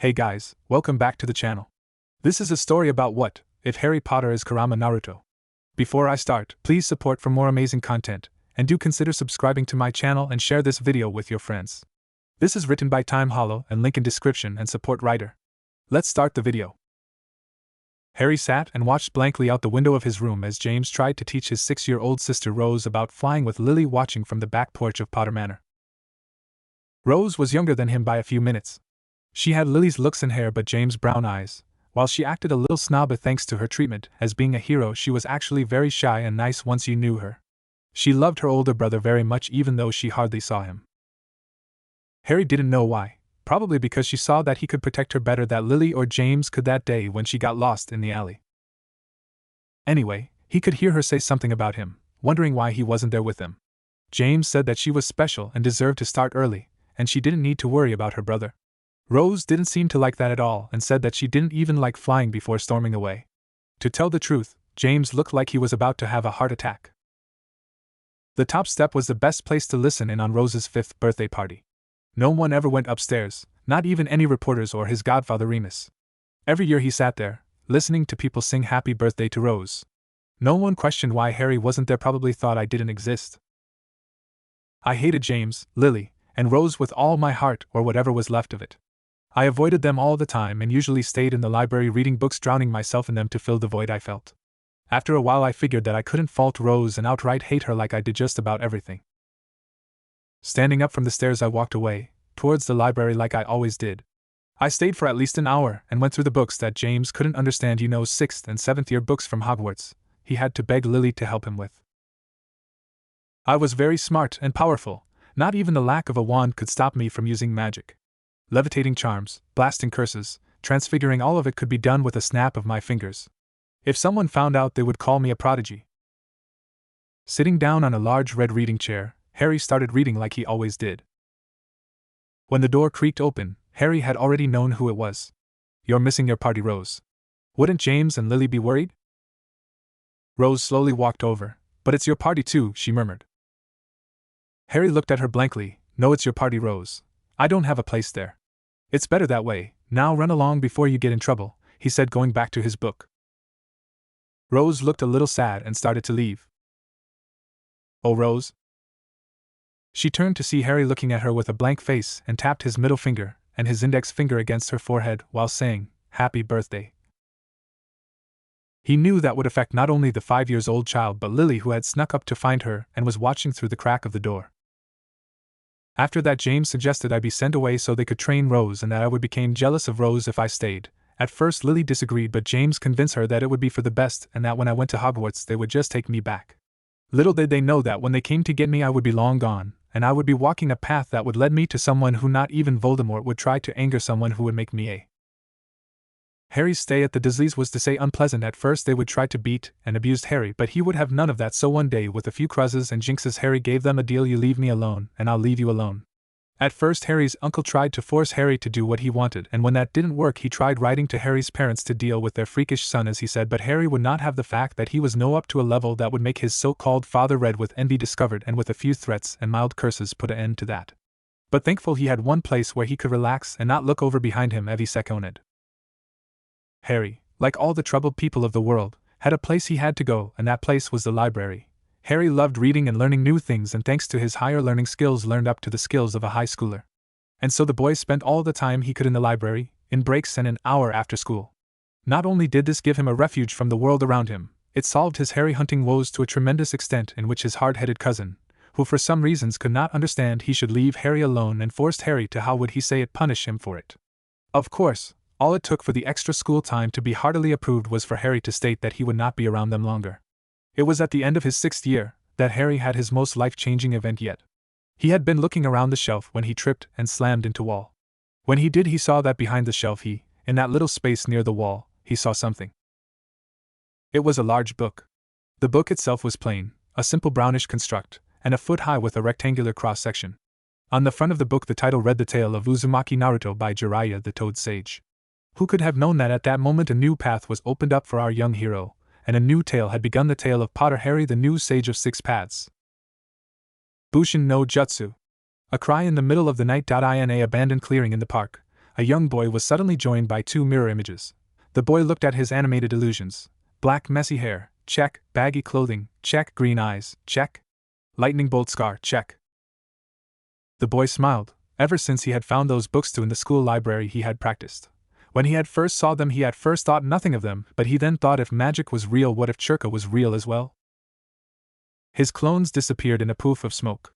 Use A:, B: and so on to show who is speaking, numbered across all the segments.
A: Hey guys, welcome back to the channel. This is a story about what if Harry Potter is Kurama Naruto. Before I start, please support for more amazing content, and do consider subscribing to my channel and share this video with your friends. This is written by Time Hollow and link in description and support writer. Let's start the video. Harry sat and watched blankly out the window of his room as James tried to teach his 6-year-old sister Rose about flying, with Lily watching from the back porch of Potter Manor. Rose was younger than him by a few minutes. She had Lily's looks and hair but James' brown eyes. While she acted a little snobby thanks to her treatment as being a hero, she was actually very shy and nice once you knew her. She loved her older brother very much even though she hardly saw him. Harry didn't know why, probably because she saw that he could protect her better than Lily or James could that day when she got lost in the alley. Anyway, he could hear her say something about him, wondering why he wasn't there with them. James said that she was special and deserved to start early, and she didn't need to worry about her brother. Rose didn't seem to like that at all and said that she didn't even like flying before storming away. To tell the truth, James looked like he was about to have a heart attack. The top step was the best place to listen in on Rose's 5th birthday party. No one ever went upstairs, not even any reporters or his godfather Remus. Every year he sat there, listening to people sing happy birthday to Rose. No one questioned why Harry wasn't there, probably thought I didn't exist. I hated James, Lily, and Rose with all my heart, or whatever was left of it. I avoided them all the time and usually stayed in the library reading books, drowning myself in them to fill the void I felt. After a while I figured that I couldn't fault Rose and outright hate her like I did just about everything. Standing up from the stairs I walked away, towards the library like I always did. I stayed for at least an hour and went through the books that James couldn't understand, 6th and 7th year books from Hogwarts, he had to beg Lily to help him with. I was very smart and powerful, not even the lack of a wand could stop me from using magic. Levitating charms, blasting curses, transfiguring, all of it could be done with a snap of my fingers. If someone found out, they would call me a prodigy. Sitting down on a large red reading chair, Harry started reading like he always did. When the door creaked open, Harry had already known who it was. "You're missing your party, Rose. Wouldn't James and Lily be worried?" Rose slowly walked over. "But it's your party too," she murmured. Harry looked at her blankly. "No, it's your party, Rose. I don't have a place there. It's better that way. Now run along before you get in trouble," he said, going back to his book. Rose looked a little sad and started to leave. "Oh, Rose?" She turned to see Harry looking at her with a blank face and tapped his middle finger and his index finger against her forehead while saying, "Happy birthday." He knew that would affect not only the 5-year-old child but Lily, who had snuck up to find her and was watching through the crack of the door. After that, James suggested I be sent away so they could train Rose and that I would become jealous of Rose if I stayed. At first Lily disagreed, but James convinced her that it would be for the best and that when I went to Hogwarts they would just take me back. Little did they know that when they came to get me I would be long gone, and I would be walking a path that would lead me to someone who not even Voldemort would try to anger, someone who would make me a. Harry's stay at the Dursleys was, to say, unpleasant. At first they would try to beat and abuse Harry, but he would have none of that, so one day, with a few cruzzes and jinxes, Harry gave them a deal: "You leave me alone, and I'll leave you alone." At first Harry's uncle tried to force Harry to do what he wanted, and when that didn't work he tried writing to Harry's parents to deal with their freakish son, as he said, but Harry would not have the fact that he was no up to a level that would make his so-called father red with envy discovered, and with a few threats and mild curses put an end to that. But thankful he had one place where he could relax and not look over behind him every second. Harry, like all the troubled people of the world, had a place he had to go, and that place was the library. Harry loved reading and learning new things, and thanks to his higher learning skills learned up to the skills of a high schooler. And so the boy spent all the time he could in the library, in breaks and an hour after school. Not only did this give him a refuge from the world around him, it solved his Harry hunting woes to a tremendous extent, in which his hard-headed cousin, who for some reasons could not understand he should leave Harry alone, and forced Harry to, how would he say it, punish him for it. Of course, all it took for the extra school time to be heartily approved was for Harry to state that he would not be around them longer. It was at the end of his 6th year that Harry had his most life-changing event yet. He had been looking around the shelf when he tripped and slammed into wall. When he did, he saw that behind the shelf in that little space near the wall, he saw something. It was a large book. The book itself was plain, a simple brownish construct, and a foot high with a rectangular cross-section. On the front of the book the title read: The Tale of Uzumaki Naruto by Jiraiya the Toad Sage. Who could have known that at that moment a new path was opened up for our young hero, and a new tale had begun, the tale of Potter Harry, the new sage of 6 paths. Bushin no Jutsu. A cry in the middle of the night. In a abandoned clearing in the park, a young boy was suddenly joined by two mirror images. The boy looked at his animated illusions. Black messy hair, check. Baggy clothing, check. Green eyes, check. Lightning bolt scar, check. The boy smiled. Ever since he had found those books in the school library he had practiced. When he had first saw them he at first thought nothing of them, but he then thought if magic was real, what if Churka was real as well? His clones disappeared in a poof of smoke.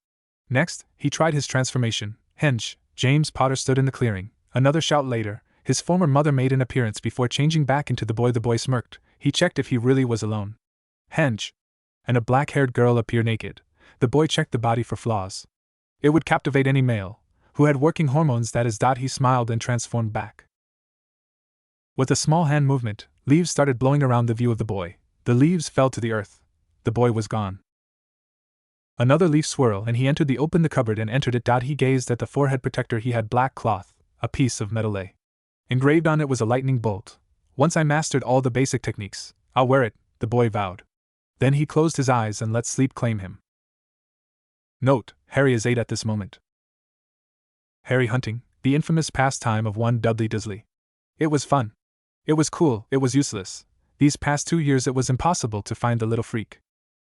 A: Next, he tried his transformation. Henge, James Potter stood in the clearing. Another shout later, his former mother made an appearance before changing back into the boy. The boy smirked. He checked if he really was alone. Henge. And a black-haired girl appeared naked. The boy checked the body for flaws. It would captivate any male who had working hormones, that is. He smiled and transformed back. With a small hand movement, leaves started blowing around the view of the boy. The leaves fell to the earth. The boy was gone. Another leaf swirl and he entered the cupboard and entered it. He gazed at the forehead protector. He had black cloth, a piece of metal lay. Engraved on it was a lightning bolt. Once I mastered all the basic techniques, I'll wear it, the boy vowed. Then he closed his eyes and let sleep claim him. Note: Harry is 8 at this moment. Harry hunting, the infamous pastime of one Dudley Disley. It was fun. It was cool, it was useless. These past 2 years it was impossible to find the little freak.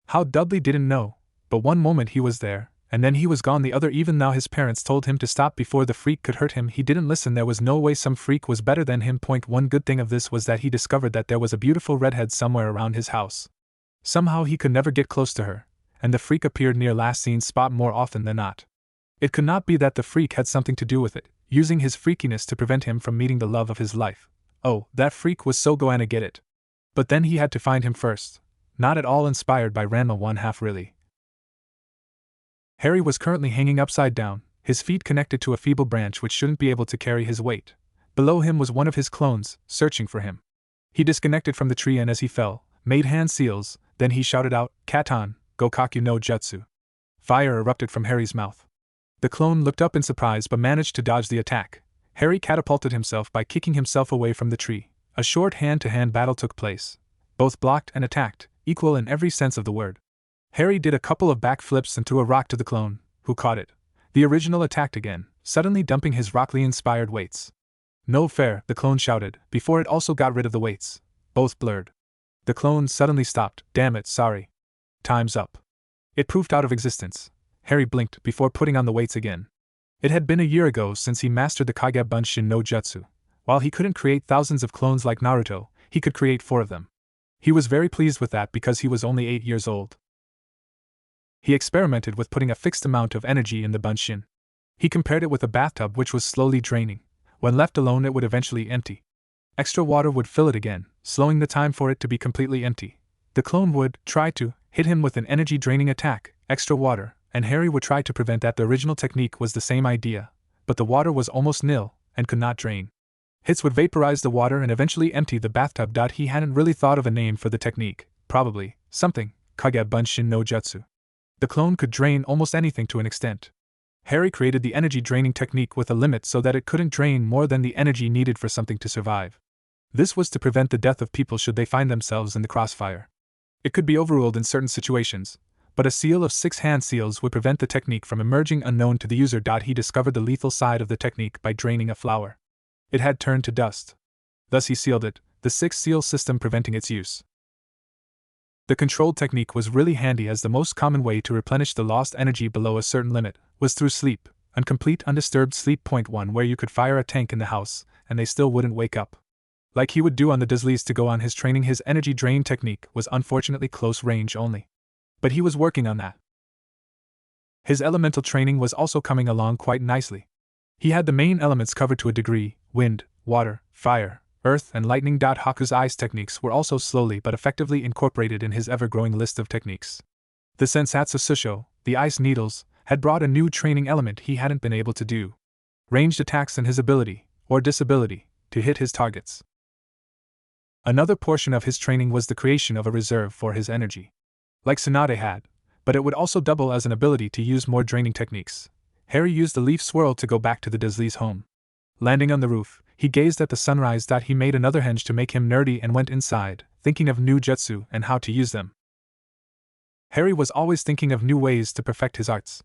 A: How Dudley didn't know, but one moment he was there, and then he was gone the other. Even now his parents told him to stop before the freak could hurt him. He didn't listen. There was no way some freak was better than him. One good thing of this was that he discovered that there was a beautiful redhead somewhere around his house. Somehow he could never get close to her, and the freak appeared near last seen spot more often than not. It could not be that the freak had something to do with it, using his freakiness to prevent him from meeting the love of his life. Oh, that freak was so gonna get it. But then he had to find him first. Not at all inspired by Ranma 1/2 really. Harry was currently hanging upside down, his feet connected to a feeble branch which shouldn't be able to carry his weight. Below him was one of his clones, searching for him. He disconnected from the tree and as he fell, made hand seals, then he shouted out, "Katan, Gokaku no Jutsu." Fire erupted from Harry's mouth. The clone looked up in surprise but managed to dodge the attack. Harry catapulted himself by kicking himself away from the tree. A short hand-to-hand battle took place. Both blocked and attacked, equal in every sense of the word. Harry did a couple of backflips and threw a rock to the clone, who caught it. The original attacked again, suddenly dumping his rockly-inspired weights. "No fair," the clone shouted, before it also got rid of the weights. Both blurred. The clone suddenly stopped. "Damn it, sorry. Time's up." It poofed out of existence. Harry blinked before putting on the weights again. It had been a year ago since he mastered the Kage Bunshin no Jutsu. While he couldn't create thousands of clones like Naruto, he could create 4 of them. He was very pleased with that because he was only 8 years old. He experimented with putting a fixed amount of energy in the Bunshin. He compared it with a bathtub which was slowly draining. When left alone it would eventually empty. Extra water would fill it again, slowing the time for it to be completely empty. The clone would try to hit him with an energy-draining attack, extra water, and Harry would try to prevent that. The original technique was the same idea, but the water was almost nil, and could not drain. Hits would vaporize the water and eventually empty the bathtub. He hadn't really thought of a name for the technique, probably something, Kage Bunshin no Jutsu. The clone could drain almost anything to an extent. Harry created the energy-draining technique with a limit so that it couldn't drain more than the energy needed for something to survive. This was to prevent the death of people should they find themselves in the crossfire. It could be overruled in certain situations, but a seal of 6 hand seals would prevent the technique from emerging unknown to the user. He discovered the lethal side of the technique by draining a flower. It had turned to dust. Thus he sealed it, the 6 seal system preventing its use. The controlled technique was really handy as the most common way to replenish the lost energy below a certain limit was through sleep, complete undisturbed sleep. 1 Where you could fire a tank in the house, and they still wouldn't wake up. Like he would do on the Disleys to go on his training. His energy drain technique was unfortunately close range only. But he was working on that. His elemental training was also coming along quite nicely. He had the main elements covered to a degree: wind, water, fire, earth, and lightning. Haku's ice techniques were also slowly but effectively incorporated in his ever-growing list of techniques. The Sensatsu Susho, the ice needles, had brought a new training element he hadn't been able to do: ranged attacks and his ability, or disability, to hit his targets. Another portion of his training was the creation of a reserve for his energy. Like Tsunade had, but it would also double as an ability to use more draining techniques. Harry used the leaf swirl to go back to the Disleys' home. Landing on the roof, he gazed at the sunrise. He made another henge to make him nerdy and went inside, thinking of new jutsu and how to use them. Harry was always thinking of new ways to perfect his arts.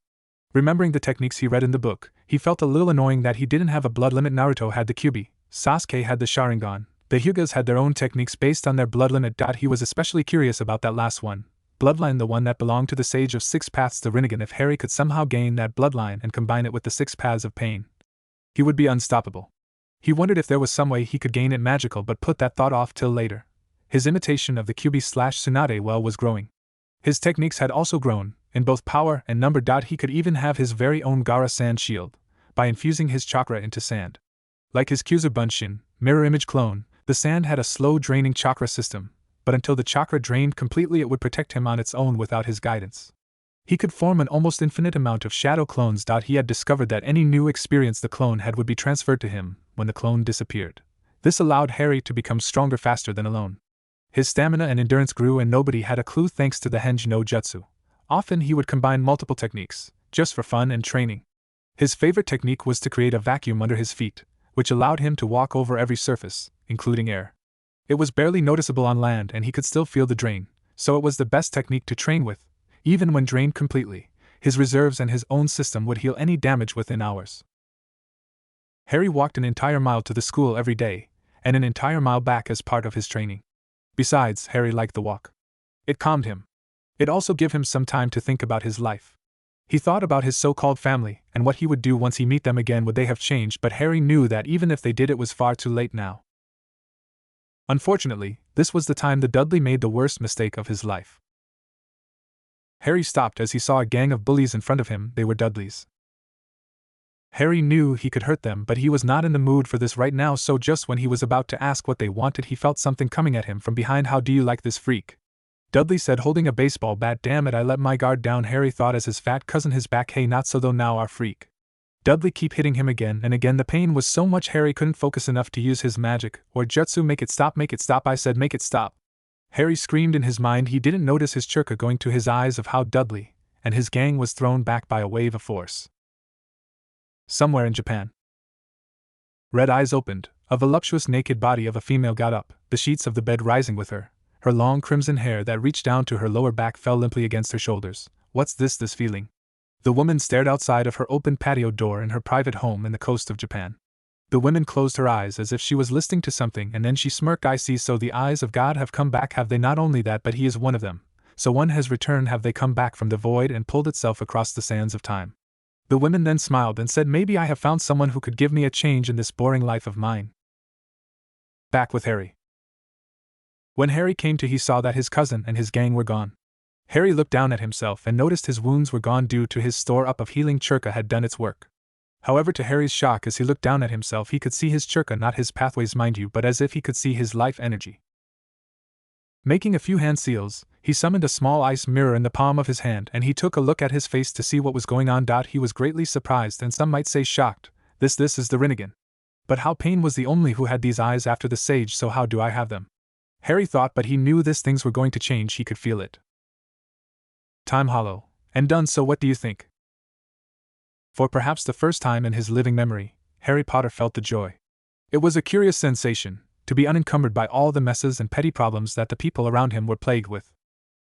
A: Remembering the techniques he read in the book, He felt a little annoying that he didn't have a blood limit. Naruto had the Kyuubi, Sasuke had the Sharingan, the Hyugas had their own techniques based on their blood limit. He was especially curious about that last one, bloodline, the one that belonged to the Sage of Six Paths, the Rinnegan. If Harry could somehow gain that bloodline and combine it with the Six Paths of Pain, he would be unstoppable. He wondered if there was some way he could gain it magical, but put that thought off till later. His imitation of the Kyuubi/Tsunade well was growing. His techniques had also grown, in both power and number. He could even have his very own Gaara sand shield, by infusing his chakra into sand. Like his Kyuubi mirror image clone, the sand had a slow draining chakra system, but until the chakra drained completely it would protect him on its own without his guidance. He could form an almost infinite amount of shadow clones. He had discovered that any new experience the clone had would be transferred to him when the clone disappeared. This allowed Harry to become stronger faster than alone. His stamina and endurance grew and nobody had a clue thanks to the Henji no Jutsu. Often he would combine multiple techniques, just for fun and training. His favorite technique was to create a vacuum under his feet, which allowed him to walk over every surface, including air. It was barely noticeable on land and he could still feel the drain, so it was the best technique to train with. Even when drained completely, his reserves and his own system would heal any damage within hours. Harry walked an entire mile to the school every day, and an entire mile back as part of his training. Besides, Harry liked the walk. It calmed him. It also gave him some time to think about his life. He thought about his so-called family and what he would do once he meet them again. Would they have changed? But Harry knew that even if they did, it was far too late now. Unfortunately, this was the time that Dudley made the worst mistake of his life. Harry stopped as he saw a gang of bullies in front of him. They were Dudley's. Harry knew he could hurt them, but he was not in the mood for this right now, so just when he was about to ask what they wanted, he felt something coming at him from behind. "How do you like this, freak?" Dudley said, holding a baseball bat. "Damn it, I let my guard down," Harry thought as his fat cousin his back. "Hey, not so though now, our freak." Dudley keep hitting him again and again. The pain was so much Harry couldn't focus enough to use his magic or jutsu. "Make it stop, make it stop, I said, make it stop." Harry screamed in his mind. He didn't notice his chakra going to his eyes of how Dudley and his gang was thrown back by a wave of force. Somewhere in Japan. Red eyes opened, a voluptuous naked body of a female got up, the sheets of the bed rising with her. Her long crimson hair that reached down to her lower back fell limply against her shoulders. "What's this feeling?" The woman stared outside of her open patio door in her private home in the coast of Japan. The woman closed her eyes as if she was listening to something, and then she smirked. "I see, so the eyes of God have come back, have they? Not only that, but he is one of them. So one has returned. Have they come back from the void and pulled itself across the sands of time?" The woman then smiled and said, "Maybe I have found someone who could give me a change in this boring life of mine." Back with Harry. When Harry came to, he saw that his cousin and his gang were gone. Harry looked down at himself and noticed his wounds were gone due to his store-up of healing chakra had done its work. However, to Harry's shock, as he looked down at himself, he could see his chakra, not his pathways mind you, but as if he could see his life energy. Making a few hand seals, he summoned a small ice mirror in the palm of his hand and he took a look at his face to see what was going on. He was greatly surprised and some might say shocked. This is the Rinnegan. But how Pain was the only who had these eyes after the sage, so how do I have them? Harry thought, but he knew these things were going to change. He could feel it. Time hollow, and done. So what do you think? For perhaps the first time in his living memory, Harry Potter felt the joy. It was a curious sensation, to be unencumbered by all the messes and petty problems that the people around him were plagued with.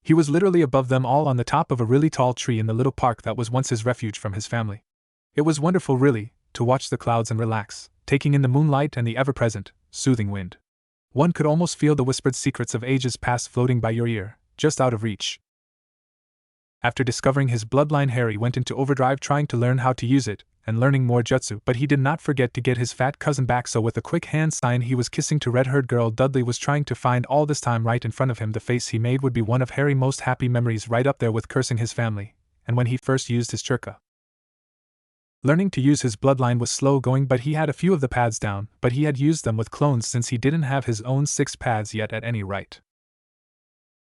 A: He was literally above them all, on the top of a really tall tree in the little park that was once his refuge from his family. It was wonderful, really, to watch the clouds and relax, taking in the moonlight and the ever-present, soothing wind. One could almost feel the whispered secrets of ages past floating by your ear, just out of reach. After discovering his bloodline, Harry went into overdrive trying to learn how to use it, and learning more jutsu, but he did not forget to get his fat cousin back, so with a quick hand sign he was kissing to red-haired girl Dudley was trying to find all this time right in front of him. The face he made would be one of Harry's most happy memories, right up there with cursing his family, and when he first used his chakra. Learning to use his bloodline was slow going, but he had a few of the paths down, but he had used them with clones since he didn't have his own 6 paths yet at any rate.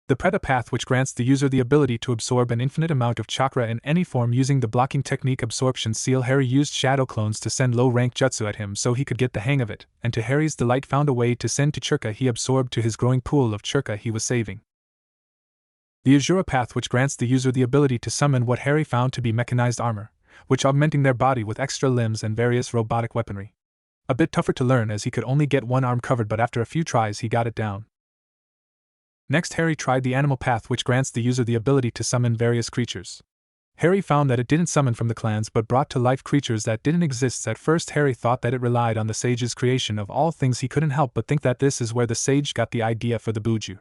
A: The Preta path, which grants the user the ability to absorb an infinite amount of chakra in any form using the blocking technique Absorption Seal. Harry used shadow clones to send low-rank jutsu at him so he could get the hang of it, and to Harry's delight found a way to send to chakra he absorbed to his growing pool of chakra he was saving. The Azura path, which grants the user the ability to summon what Harry found to be mechanized armor, which augmenting their body with extra limbs and various robotic weaponry. A bit tougher to learn as he could only get one arm covered, but after a few tries he got it down. Next, Harry tried the animal path, which grants the user the ability to summon various creatures. Harry found that it didn't summon from the clans but brought to life creatures that didn't exist. At first Harry thought that it relied on the sage's creation of all things. He couldn't help but think that this is where the sage got the idea for the buju.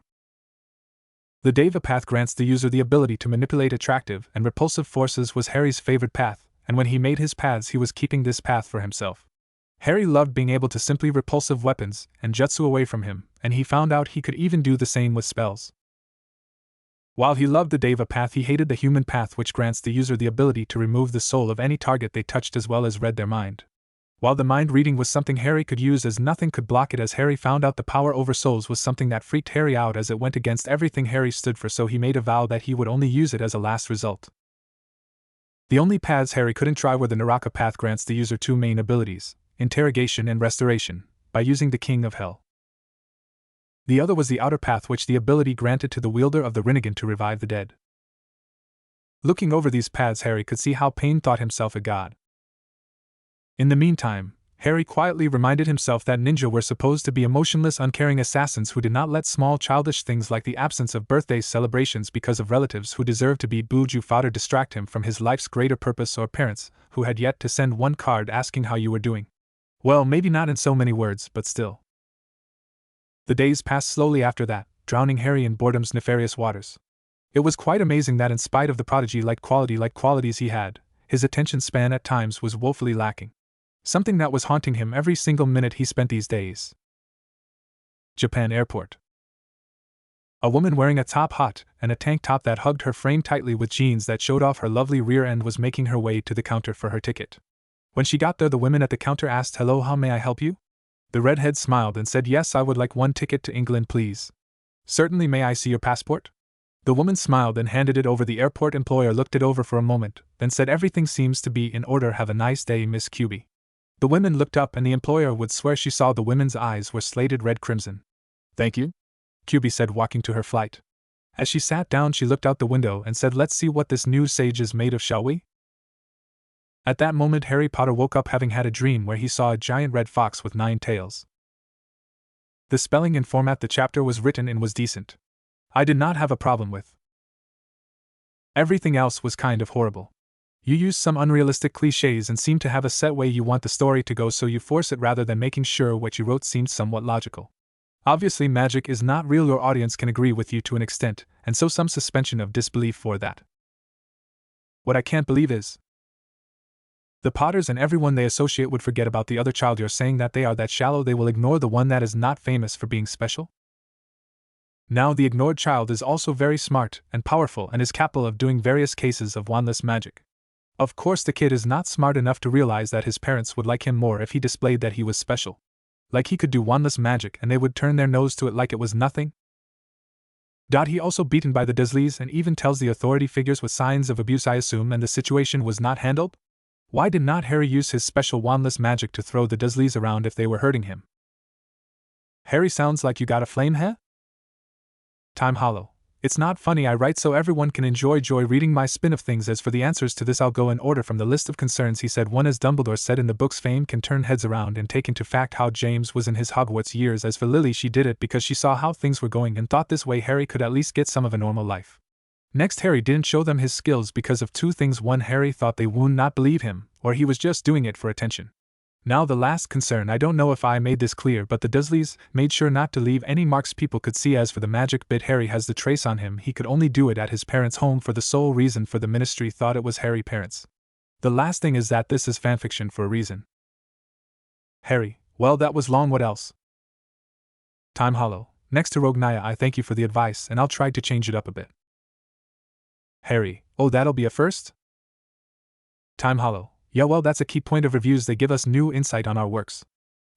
A: The Deva path grants the user the ability to manipulate attractive and repulsive forces. Was Harry's favorite path, and when he made his paths he was keeping this path for himself. Harry loved being able to simply repulsive weapons and jutsu away from him, and he found out he could even do the same with spells. While he loved the Deva path, he hated the human path, which grants the user the ability to remove the soul of any target they touched as well as read their mind. While the mind reading was something Harry could use, as nothing could block it, as Harry found out the power over souls was something that freaked Harry out, as it went against everything Harry stood for, so he made a vow that he would only use it as a last result. The only paths Harry couldn't try were the Naraka path. Grants the user two main abilities, interrogation and restoration, by using the King of Hell. The other was the outer path, which the ability granted to the wielder of the Rinnegan to revive the dead. Looking over these paths, Harry could see how Pain thought himself a god. In the meantime, Harry quietly reminded himself that ninja were supposed to be emotionless, uncaring assassins who did not let small childish things like the absence of birthday celebrations because of relatives who deserved to be buju fodder distract him from his life's greater purpose, or parents who had yet to send one card asking how you were doing. Well, maybe not in so many words, but still. The days passed slowly after that, drowning Harry in boredom's nefarious waters. It was quite amazing that in spite of the prodigy-like qualities he had, his attention span at times was woefully lacking. Something that was haunting him every single minute he spent these days. Japan Airport. A woman wearing a top hat and a tank top that hugged her frame tightly with jeans that showed off her lovely rear end was making her way to the counter for her ticket. When she got there, the woman at the counter asked, "Hello, how may I help you?" The redhead smiled and said, "Yes, I would like one ticket to England, please." "Certainly, may I see your passport?" The woman smiled and handed it over. The airport employer looked it over for a moment, then said, "Everything seems to be in order. Have a nice day, Miss QB." The woman looked up and the employer would swear she saw the woman's eyes were slated red crimson. "Thank you," QB said, walking to her flight. As she sat down, she looked out the window and said, "Let's see what this new sage is made of, shall we?" At that moment, Harry Potter woke up, having had a dream where he saw a giant red fox with 9 tails. The spelling and format the chapter was written in was decent. I did not have a problem with. Everything else was kind of horrible. You use some unrealistic cliches and seem to have a set way you want the story to go, so you force it rather than making sure what you wrote seemed somewhat logical. Obviously, magic is not real. Your audience can agree with you to an extent, and so some suspension of disbelief for that. What I can't believe is the Potters and everyone they associate would forget about the other child. You're saying that they are that shallow they will ignore the one that is not famous for being special? Now the ignored child is also very smart and powerful and is capable of doing various cases of wandless magic. Of course, the kid is not smart enough to realize that his parents would like him more if he displayed that he was special. Like he could do wandless magic and they would turn their nose to it like it was nothing. He also beaten by the Dursleys and even tells the authority figures with signs of abuse, I assume, and the situation was not handled? Why did not Harry use his special wandless magic to throw the Dursleys around if they were hurting him? Harry, sounds like you got a flame, huh? Time hollow. It's not funny, I write so everyone can enjoy reading my spin of things. As for the answers to this, I'll go in order from the list of concerns, he said. 1. As Dumbledore said in the books, fame can turn heads around and take into fact how James was in his Hogwarts years. As for Lily, she did it because she saw how things were going and thought this way Harry could at least get some of a normal life. Next, Harry didn't show them his skills because of 2 things. 1. Harry thought they would not believe him, or he was just doing it for attention. Now the last concern, I don't know if I made this clear, but the Dursleys made sure not to leave any marks people could see. As for the magic bit, Harry has the trace on him. He could only do it at his parents' home for the sole reason for the ministry thought it was Harry's parents. The last thing is that this is fanfiction for a reason. Harry, well, that was long. What else? Time hollow. Next to Rogue Naya, I thank you for the advice and I'll try to change it up a bit. Harry, oh, that'll be a first? Time hollow. Yeah, well, that's a key point of reviews. They give us new insight on our works.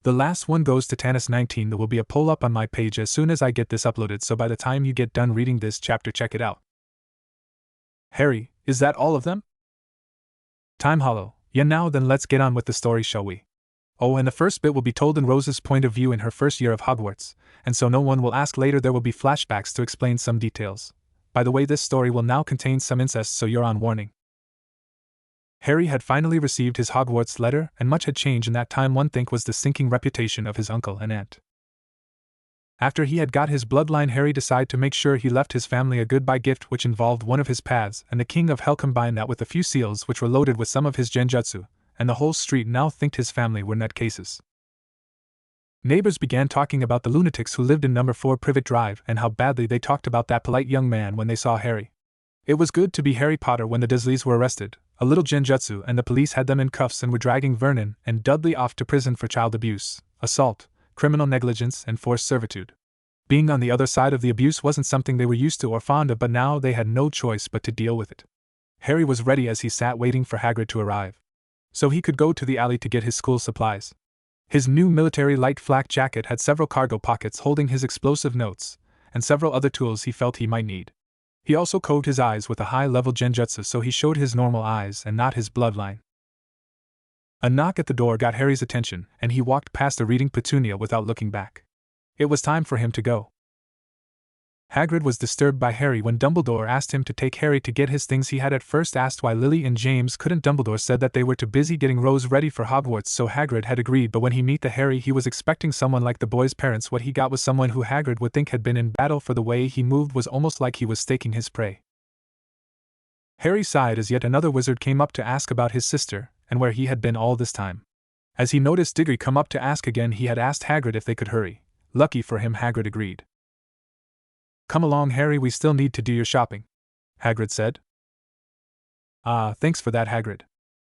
A: The last one goes to Tanis19. There will be a poll up on my page as soon as I get this uploaded, so by the time you get done reading this chapter, check it out. Harry, is that all of them? Time hollow. Yeah, now then let's get on with the story, shall we? Oh, and the first bit will be told in Rose's point of view in her first year of Hogwarts, and so no one will ask later. There will be flashbacks to explain some details. By the way, this story will now contain some incest, so you're on warning. Harry had finally received his Hogwarts letter, and much had changed in that time. One thing was the sinking reputation of his uncle and aunt. After he had got his bloodline, Harry decided to make sure he left his family a goodbye gift which involved one of his paths, and the King of Hell combined that with a few seals which were loaded with some of his genjutsu, and the whole street now thinked his family were nutcases. Neighbors began talking about the lunatics who lived in number 4 Privet Drive and how badly they talked about that polite young man when they saw Harry. It was good to be Harry Potter when the Dursleys were arrested, a little genjutsu and the police had them in cuffs and were dragging Vernon and Dudley off to prison for child abuse, assault, criminal negligence and forced servitude. Being on the other side of the abuse wasn't something they were used to or fond of, but now they had no choice but to deal with it. Harry was ready as he sat waiting for Hagrid to arrive, so he could go to the alley to get his school supplies. His new military light flak jacket had several cargo pockets holding his explosive notes, and several other tools he felt he might need. He also coated his eyes with a high-level genjutsu so he showed his normal eyes and not his bloodline. A knock at the door got Harry's attention, and he walked past the reading Petunia without looking back. It was time for him to go. Hagrid was disturbed by Harry when Dumbledore asked him to take Harry to get his things. He had at first asked why Lily and James couldn't. Dumbledore said that they were too busy getting Rose ready for Hogwarts, so Hagrid had agreed, but when he met the Harry he was expecting someone like the boy's parents. What he got was someone who Hagrid would think had been in battle, for the way he moved was almost like he was staking his prey. Harry sighed as yet another wizard came up to ask about his sister, and where he had been all this time. As he noticed Diggory come up to ask again, he had asked Hagrid if they could hurry. Lucky for him, Hagrid agreed. "Come along, Harry, we still need to do your shopping," Hagrid said. "Ah, thanks for that, Hagrid.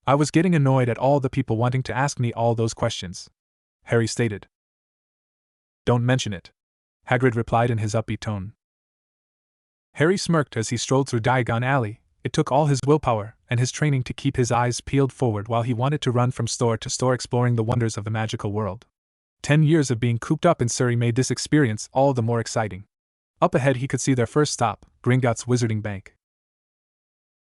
A: I was getting annoyed at all the people wanting to ask me all those questions," Harry stated. "Don't mention it," Hagrid replied in his upbeat tone. Harry smirked as he strolled through Diagon Alley. It took all his willpower and his training to keep his eyes peeled forward while he wanted to run from store to store exploring the wonders of the magical world. 10 years of being cooped up in Surrey made this experience all the more exciting. Up ahead he could see their first stop, Gringotts Wizarding Bank.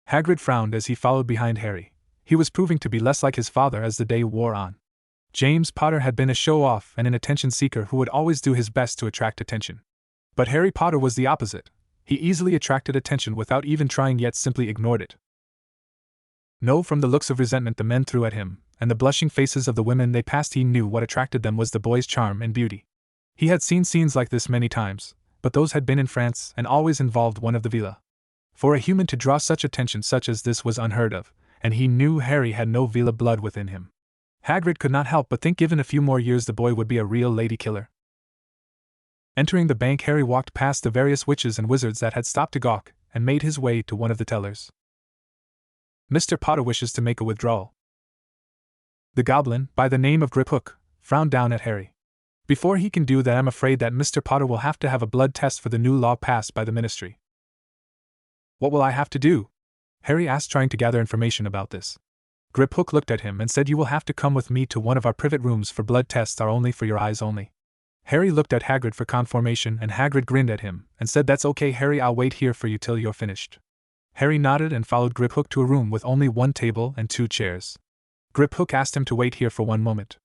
A: Hagrid frowned as he followed behind Harry. He was proving to be less like his father as the day wore on. James Potter had been a show-off and an attention-seeker who would always do his best to attract attention. But Harry Potter was the opposite. He easily attracted attention without even trying, yet simply ignored it. No, from the looks of resentment the men threw at him, and the blushing faces of the women they passed, he knew what attracted them was the boy's charm and beauty. He had seen scenes like this many times, but those had been in France and always involved one of the villa. For a human to draw such attention such as this was unheard of, and he knew Harry had no villa blood within him. Hagrid could not help but think given a few more years the boy would be a real lady killer. Entering the bank, Harry walked past the various witches and wizards that had stopped to gawk, and made his way to one of the tellers. "Mr. Potter wishes to make a withdrawal." The goblin, by the name of Griphook, frowned down at Harry. "Before he can do that, I'm afraid that Mr. Potter will have to have a blood test for the new law passed by the ministry." "What will I have to do?" Harry asked, trying to gather information about this. Griphook looked at him and said, "You will have to come with me to one of our privet rooms, for blood tests are only for your eyes only." Harry looked at Hagrid for confirmation, and Hagrid grinned at him and said, "That's okay, Harry, I'll wait here for you till you're finished." Harry nodded and followed Griphook to a room with only one table and 2 chairs. Griphook asked him to wait here for 1 moment.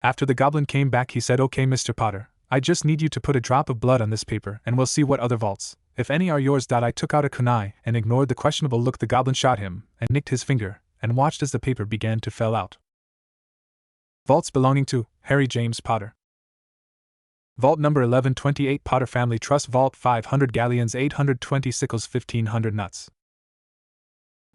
A: After the goblin came back, he said, "Okay, Mr. Potter, I just need you to put a drop of blood on this paper and we'll see what other vaults, if any, are yours." I took out a kunai and ignored the questionable look the goblin shot him and nicked his finger and watched as the paper began to fall out. "Vaults belonging to Harry James Potter. Vault number 1128 Potter Family Trust. Vault 500 galleons 820 sickles 1500 nuts.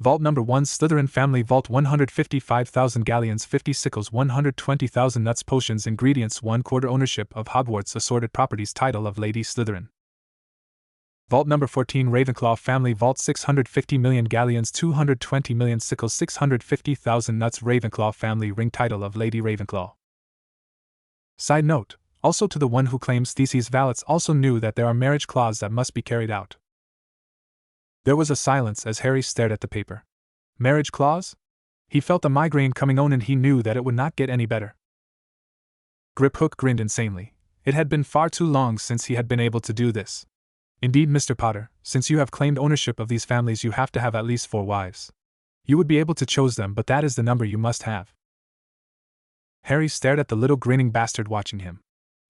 A: Vault number 1 Slytherin Family. Vault 155,000 galleons 50 sickles 120,000 nuts. Potions. Ingredients 1/4 ownership of Hogwarts Assorted Properties. Title of Lady Slytherin. Vault number 14 Ravenclaw Family. Vault 650 million galleons 220 million sickles 650,000 nuts. Ravenclaw Family Ring. Title of Lady Ravenclaw. Side note: also to the one who claims Theseus valets also knew that there are marriage clauses that must be carried out. There was a silence as Harry stared at the paper. Marriage clause? He felt a migraine coming on and he knew that it would not get any better. Griphook grinned insanely. It had been far too long since he had been able to do this. "Indeed, Mr. Potter, since you have claimed ownership of these families, you have to have at least 4 wives. You would be able to choose them, but that is the number you must have." Harry stared at the little grinning bastard watching him.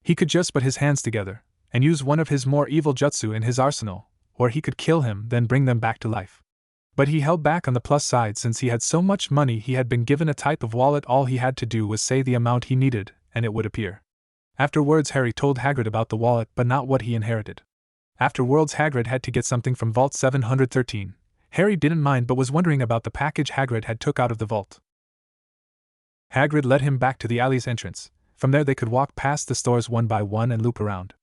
A: He could just put his hands together and use one of his more evil jutsu in his arsenal, or he could kill him, then bring them back to life. But he held back on the plus side. Since he had so much money, he had been given a type of wallet. All he had to do was say the amount he needed, and it would appear. Afterwards, Harry told Hagrid about the wallet but not what he inherited. Afterwards, Hagrid had to get something from Vault 713. Harry didn't mind but was wondering about the package Hagrid had took out of the vault. Hagrid led him back to the alley's entrance. From there they could walk past the stores one by one and loop around.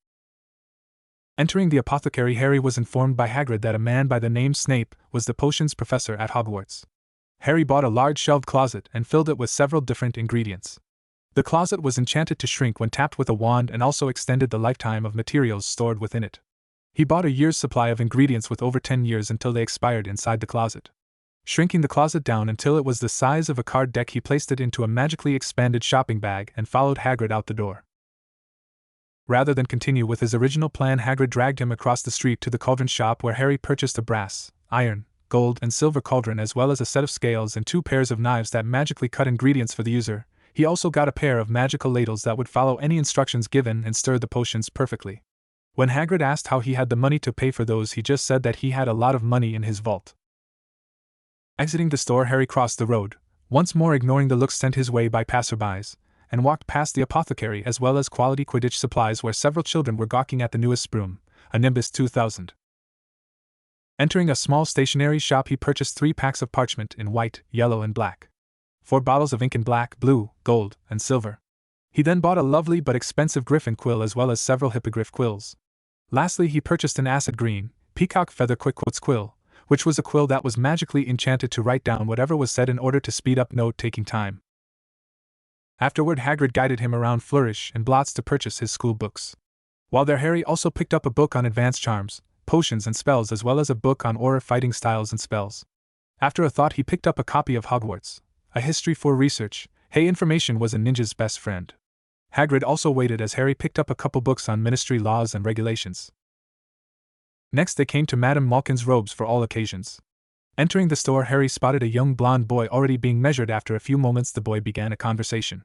A: Entering the apothecary, Harry was informed by Hagrid that a man by the name Snape was the potions professor at Hogwarts. Harry bought a large shelved closet and filled it with several different ingredients. The closet was enchanted to shrink when tapped with a wand and also extended the lifetime of materials stored within it. He bought a year's supply of ingredients with over 10 years until they expired inside the closet. Shrinking the closet down until it was the size of a card deck, he placed it into a magically expanded shopping bag and followed Hagrid out the door. Rather than continue with his original plan, Hagrid dragged him across the street to the cauldron shop where Harry purchased a brass, iron, gold, and silver cauldron as well as a set of scales and 2 pairs of knives that magically cut ingredients for the user. He also got a pair of magical ladles that would follow any instructions given and stir the potions perfectly. When Hagrid asked how he had the money to pay for those, he just said that he had a lot of money in his vault. Exiting the store, Harry crossed the road, once more ignoring the looks sent his way by passerbys, and walked past the apothecary as well as quality Quidditch supplies where several children were gawking at the newest broom, a Nimbus 2000. Entering a small stationery shop, he purchased 3 packs of parchment in white, yellow, and black. 4 bottles of ink in black, blue, gold, and silver. He then bought a lovely but expensive griffin quill as well as several hippogriff quills. Lastly, he purchased an acid green, peacock feather quick quotes quill, which was a quill that was magically enchanted to write down whatever was said in order to speed up note-taking time. Afterward, Hagrid guided him around Flourish and Blots to purchase his school books. While there, Harry also picked up a book on advanced charms, potions, and spells as well as a book on aura fighting styles and spells. After a thought, he picked up a copy of Hogwarts, a history for research. Hey, information was a ninja's best friend. Hagrid also waited as Harry picked up a couple books on ministry laws and regulations. Next they came to Madame Malkin's robes for all occasions. Entering the store, Harry spotted a young blonde boy already being measured. After a few moments the boy began a conversation.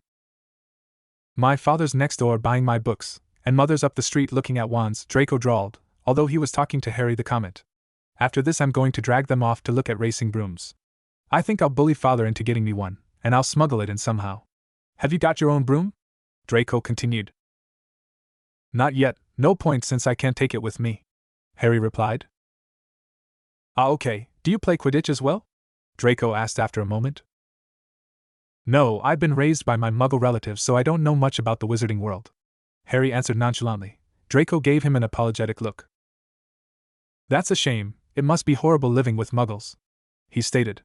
A: "My father's next door buying my books, and mother's up the street looking at wands," Draco drawled, although he was talking to Harry the Comet. "After this I'm going to drag them off to look at racing brooms. I think I'll bully father into getting me one, and I'll smuggle it in somehow. Have you got your own broom?" Draco continued. "Not yet, no point since I can't take it with me," Harry replied. "Ah, okay, do you play Quidditch as well?" Draco asked after a moment. "No, I've been raised by my muggle relatives so I don't know much about the wizarding world," Harry answered nonchalantly. Draco gave him an apologetic look. "That's a shame, it must be horrible living with muggles," he stated.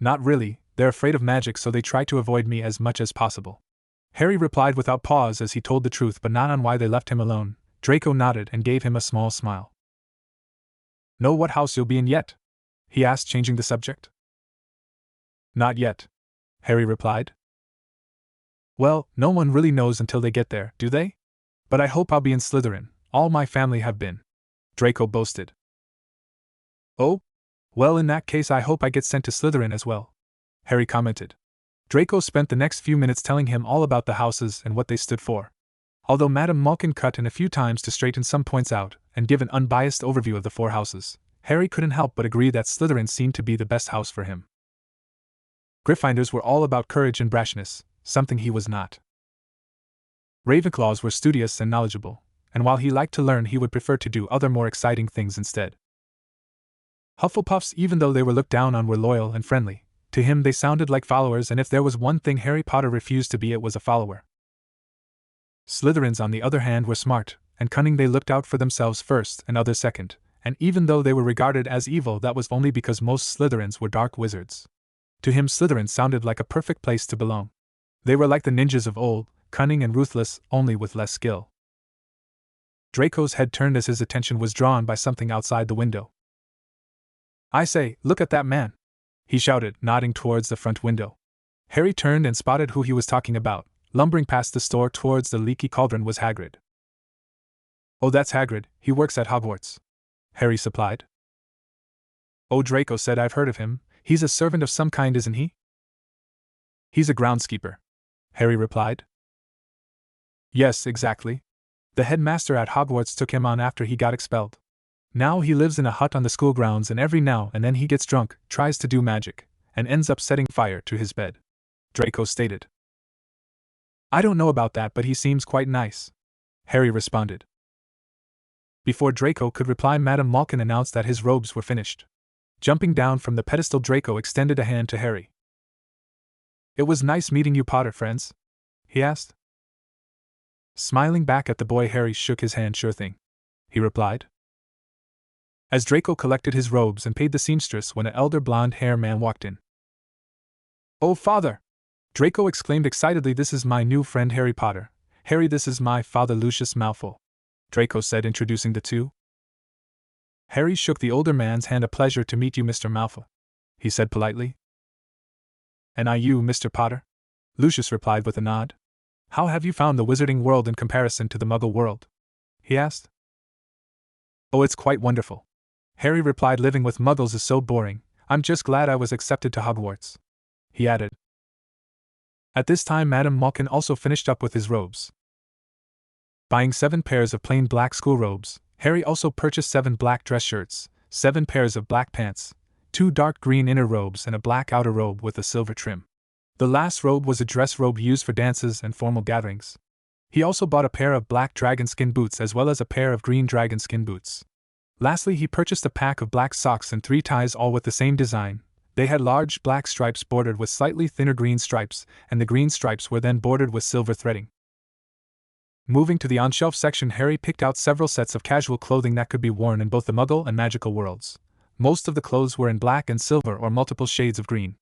A: "Not really, they're afraid of magic so they try to avoid me as much as possible," Harry replied without pause as he told the truth but not on why they left him alone. Draco nodded and gave him a small smile. "Know what house you'll be in yet?" he asked, changing the subject. "Not yet," Harry replied. "Well, no one really knows until they get there, do they? But I hope I'll be in Slytherin, all my family have been," Draco boasted. "Oh? Well, in that case I hope I get sent to Slytherin as well," Harry commented. Draco spent the next few minutes telling him all about the houses and what they stood for. Although Madame Malkin cut in a few times to straighten some points out and give an unbiased overview of the 4 houses, Harry couldn't help but agree that Slytherin seemed to be the best house for him. Gryffindors were all about courage and brashness, something he was not. Ravenclaws were studious and knowledgeable, and while he liked to learn, he would prefer to do other more exciting things instead. Hufflepuffs, even though they were looked down on, were loyal and friendly. To him they sounded like followers, and if there was one thing Harry Potter refused to be, it was a follower. Slytherins, on the other hand, were smart and cunning. They looked out for themselves first and others second, and even though they were regarded as evil, that was only because most Slytherins were dark wizards. To him, Slytherin sounded like a perfect place to belong. They were like the ninjas of old, cunning and ruthless, only with less skill. Draco's head turned as his attention was drawn by something outside the window. "I say, look at that man!" he shouted, nodding towards the front window. Harry turned and spotted who he was talking about. Lumbering past the store towards the leaky cauldron was Hagrid. "Oh, that's Hagrid, he works at Hogwarts," Harry supplied. "Oh," Draco said, "I've heard of him. He's a servant of some kind, isn't he?" "He's a groundskeeper," Harry replied. "Yes, exactly. The headmaster at Hogwarts took him on after he got expelled. Now he lives in a hut on the school grounds, and every now and then he gets drunk, tries to do magic, and ends up setting fire to his bed," Draco stated. I don't know about that, but he seems quite nice, Harry responded. Before Draco could reply, Madame Malkin announced that his robes were finished. Jumping down from the pedestal, Draco extended a hand to Harry. It was nice meeting you, Potter friends, he asked. Smiling back at the boy, Harry shook his hand. Sure thing, he replied. As Draco collected his robes and paid the seamstress when an elder blonde-haired man walked in. Oh, father! Draco exclaimed excitedly. This is my new friend Harry Potter. Harry, this is my father Lucius Malfoy, Draco said, introducing the two. Harry shook the older man's hand. A pleasure to meet you, Mr. Malfoy, he said politely. And I you, Mr. Potter? Lucius replied with a nod. How have you found the wizarding world in comparison to the Muggle world? He asked. Oh, it's quite wonderful, Harry replied. Living with Muggles is so boring. I'm just glad I was accepted to Hogwarts, he added. At this time, Madame Malkin also finished up with his robes. Buying 7 pairs of plain black school robes, Harry also purchased 7 black dress shirts, 7 pairs of black pants, 2 dark green inner robes, and a black outer robe with a silver trim. The last robe was a dress robe used for dances and formal gatherings. He also bought a pair of black dragon skin boots as well as a pair of green dragon skin boots. Lastly, he purchased a pack of black socks and 3 ties, all with the same design. They had large black stripes bordered with slightly thinner green stripes, and the green stripes were then bordered with silver threading. Moving to the on-shelf section, Harry picked out several sets of casual clothing that could be worn in both the Muggle and magical worlds. Most of the clothes were in black and silver or multiple shades of green.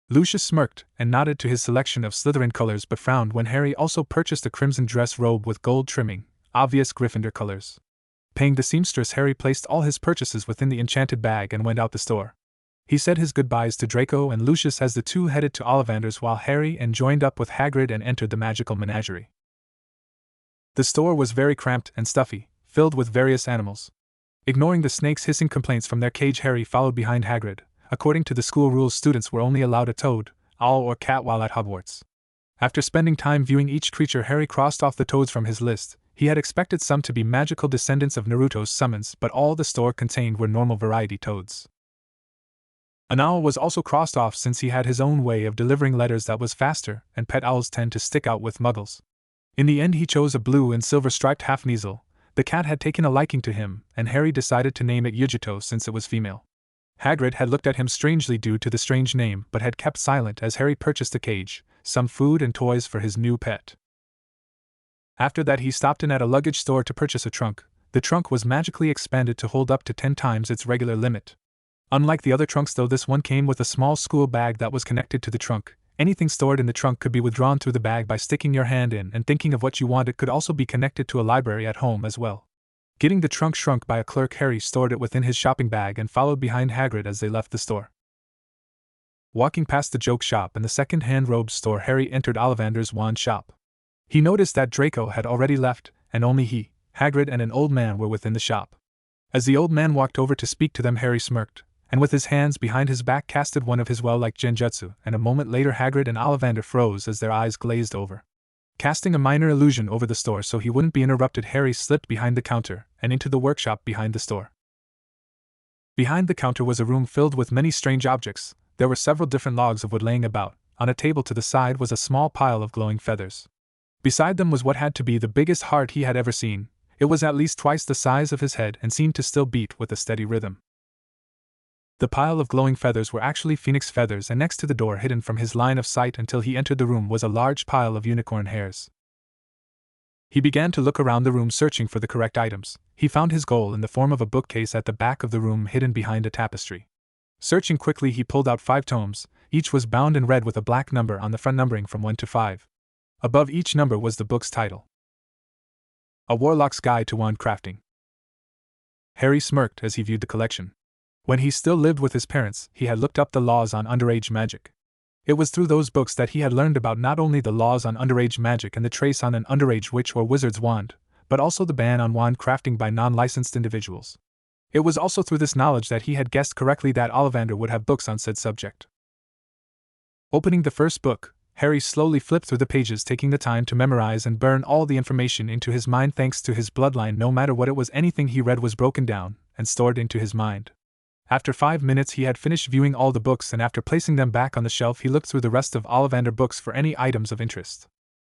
A: Lucius smirked and nodded to his selection of Slytherin colors, but frowned when Harry also purchased a crimson dress robe with gold trimming, obvious Gryffindor colors. Paying the seamstress, Harry placed all his purchases within the enchanted bag and went out the store. He said his goodbyes to Draco and Lucius as the two headed to Ollivander's, while Harry and joined up with Hagrid and entered the magical menagerie. The store was very cramped and stuffy, filled with various animals. Ignoring the snakes' hissing complaints from their cage, Harry followed behind Hagrid. According to the school rules, students were only allowed a toad, owl, or cat while at Hogwarts. After spending time viewing each creature, Harry crossed off the toads from his list. He had expected some to be magical descendants of Naruto's summons, but all the store contained were normal variety toads. An owl was also crossed off since he had his own way of delivering letters that was faster, and pet owls tend to stick out with Muggles. In the end, he chose a blue and silver striped half-Kneazle. The cat had taken a liking to him, and Harry decided to name it Yujito since it was female. Hagrid had looked at him strangely due to the strange name, but had kept silent as Harry purchased a cage, some food and toys for his new pet. After that, he stopped in at a luggage store to purchase a trunk. The trunk was magically expanded to hold up to 10 times its regular limit. Unlike the other trunks though, this one came with a small school bag that was connected to the trunk. Anything stored in the trunk could be withdrawn through the bag by sticking your hand in, and thinking of what you wanted could also be connected to a library at home as well. Getting the trunk shrunk by a clerk, Harry stored it within his shopping bag and followed behind Hagrid as they left the store. Walking past the joke shop and the second-hand robes store, Harry entered Ollivander's wand shop. He noticed that Draco had already left, and only he, Hagrid, and an old man were within the shop. As the old man walked over to speak to them, Harry smirked, and with his hands behind his back casted one of his well-like genjutsu, and a moment later Hagrid and Ollivander froze as their eyes glazed over. Casting a minor illusion over the store so he wouldn't be interrupted, Harry slipped behind the counter and into the workshop behind the store. Behind the counter was a room filled with many strange objects. There were several different logs of wood laying about. On a table to the side was a small pile of glowing feathers. Beside them was what had to be the biggest heart he had ever seen. It was at least twice the size of his head and seemed to still beat with a steady rhythm. The pile of glowing feathers were actually phoenix feathers, and next to the door, hidden from his line of sight until he entered the room, was a large pile of unicorn hairs. He began to look around the room searching for the correct items. He found his goal in the form of a bookcase at the back of the room hidden behind a tapestry. Searching quickly, he pulled out 5 tomes. Each was bound in red with a black number on the front, numbering from 1 to 5. Above each number was the book's title: A Warlock's Guide to Wand Crafting. Harry smirked as he viewed the collection. When he still lived with his parents, he had looked up the laws on underage magic. It was through those books that he had learned about not only the laws on underage magic and the trace on an underage witch or wizard's wand, but also the ban on wand crafting by non-licensed individuals. It was also through this knowledge that he had guessed correctly that Ollivander would have books on said subject. Opening the first book, Harry slowly flipped through the pages, taking the time to memorize and burn all the information into his mind. Thanks to his bloodline, no matter what it was, anything he read was broken down and stored into his mind. After 5 minutes he had finished viewing all the books, and after placing them back on the shelf he looked through the rest of Ollivander books for any items of interest.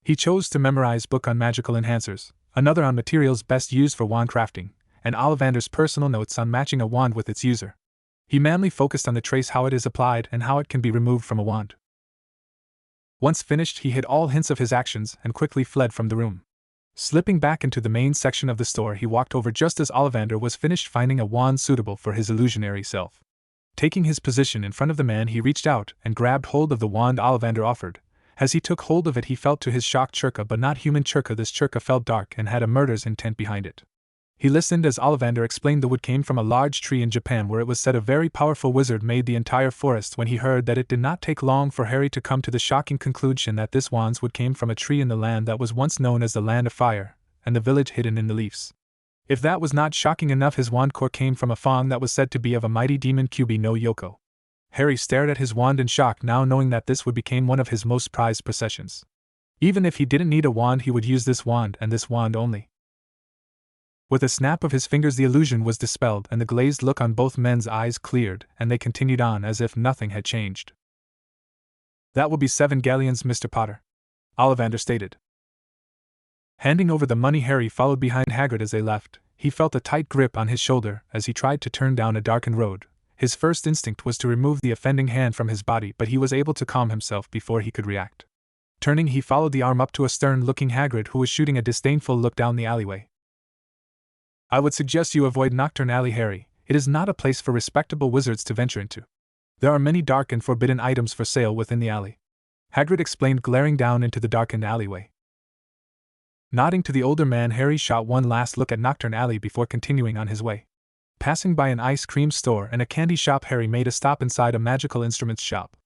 A: He chose to memorize book on magical enhancers, another on materials best used for wand crafting, and Ollivander's personal notes on matching a wand with its user. He mainly focused on the trace, how it is applied and how it can be removed from a wand. Once finished, he hid all hints of his actions and quickly fled from the room. Slipping back into the main section of the store, he walked over just as Ollivander was finished finding a wand suitable for his illusionary self. Taking his position in front of the man, he reached out and grabbed hold of the wand Ollivander offered. As he took hold of it, he felt to his shock Churka, but not human Churka. This Churka felt dark and had a murder's intent behind it. He listened as Ollivander explained the wood came from a large tree in Japan where it was said a very powerful wizard made the entire forest. When he heard that, it did not take long for Harry to come to the shocking conclusion that this wand's wood came from a tree in the land that was once known as the Land of Fire, and the village hidden in the leaves. If that was not shocking enough, his wand core came from a fawn that was said to be of a mighty demon Kyubi no Yoko. Harry stared at his wand in shock, now knowing that this would become one of his most prized possessions. Even if he didn't need a wand, he would use this wand and this wand only. With a snap of his fingers, the illusion was dispelled and the glazed look on both men's eyes cleared, and they continued on as if nothing had changed. "That will be 7 galleons, Mr. Potter," Ollivander stated. Handing over the money, Harry followed behind Hagrid as they left. He felt a tight grip on his shoulder as he tried to turn down a darkened road. His first instinct was to remove the offending hand from his body, but he was able to calm himself before he could react. Turning, he followed the arm up to a stern-looking Hagrid who was shooting a disdainful look down the alleyway. "I would suggest you avoid Nocturne Alley, Harry. It is not a place for respectable wizards to venture into. There are many dark and forbidden items for sale within the alley," Hagrid explained, glaring down into the darkened alleyway. Nodding to the older man, Harry shot one last look at Nocturne Alley before continuing on his way. Passing by an ice cream store and a candy shop, Harry made a stop inside a magical instruments shop.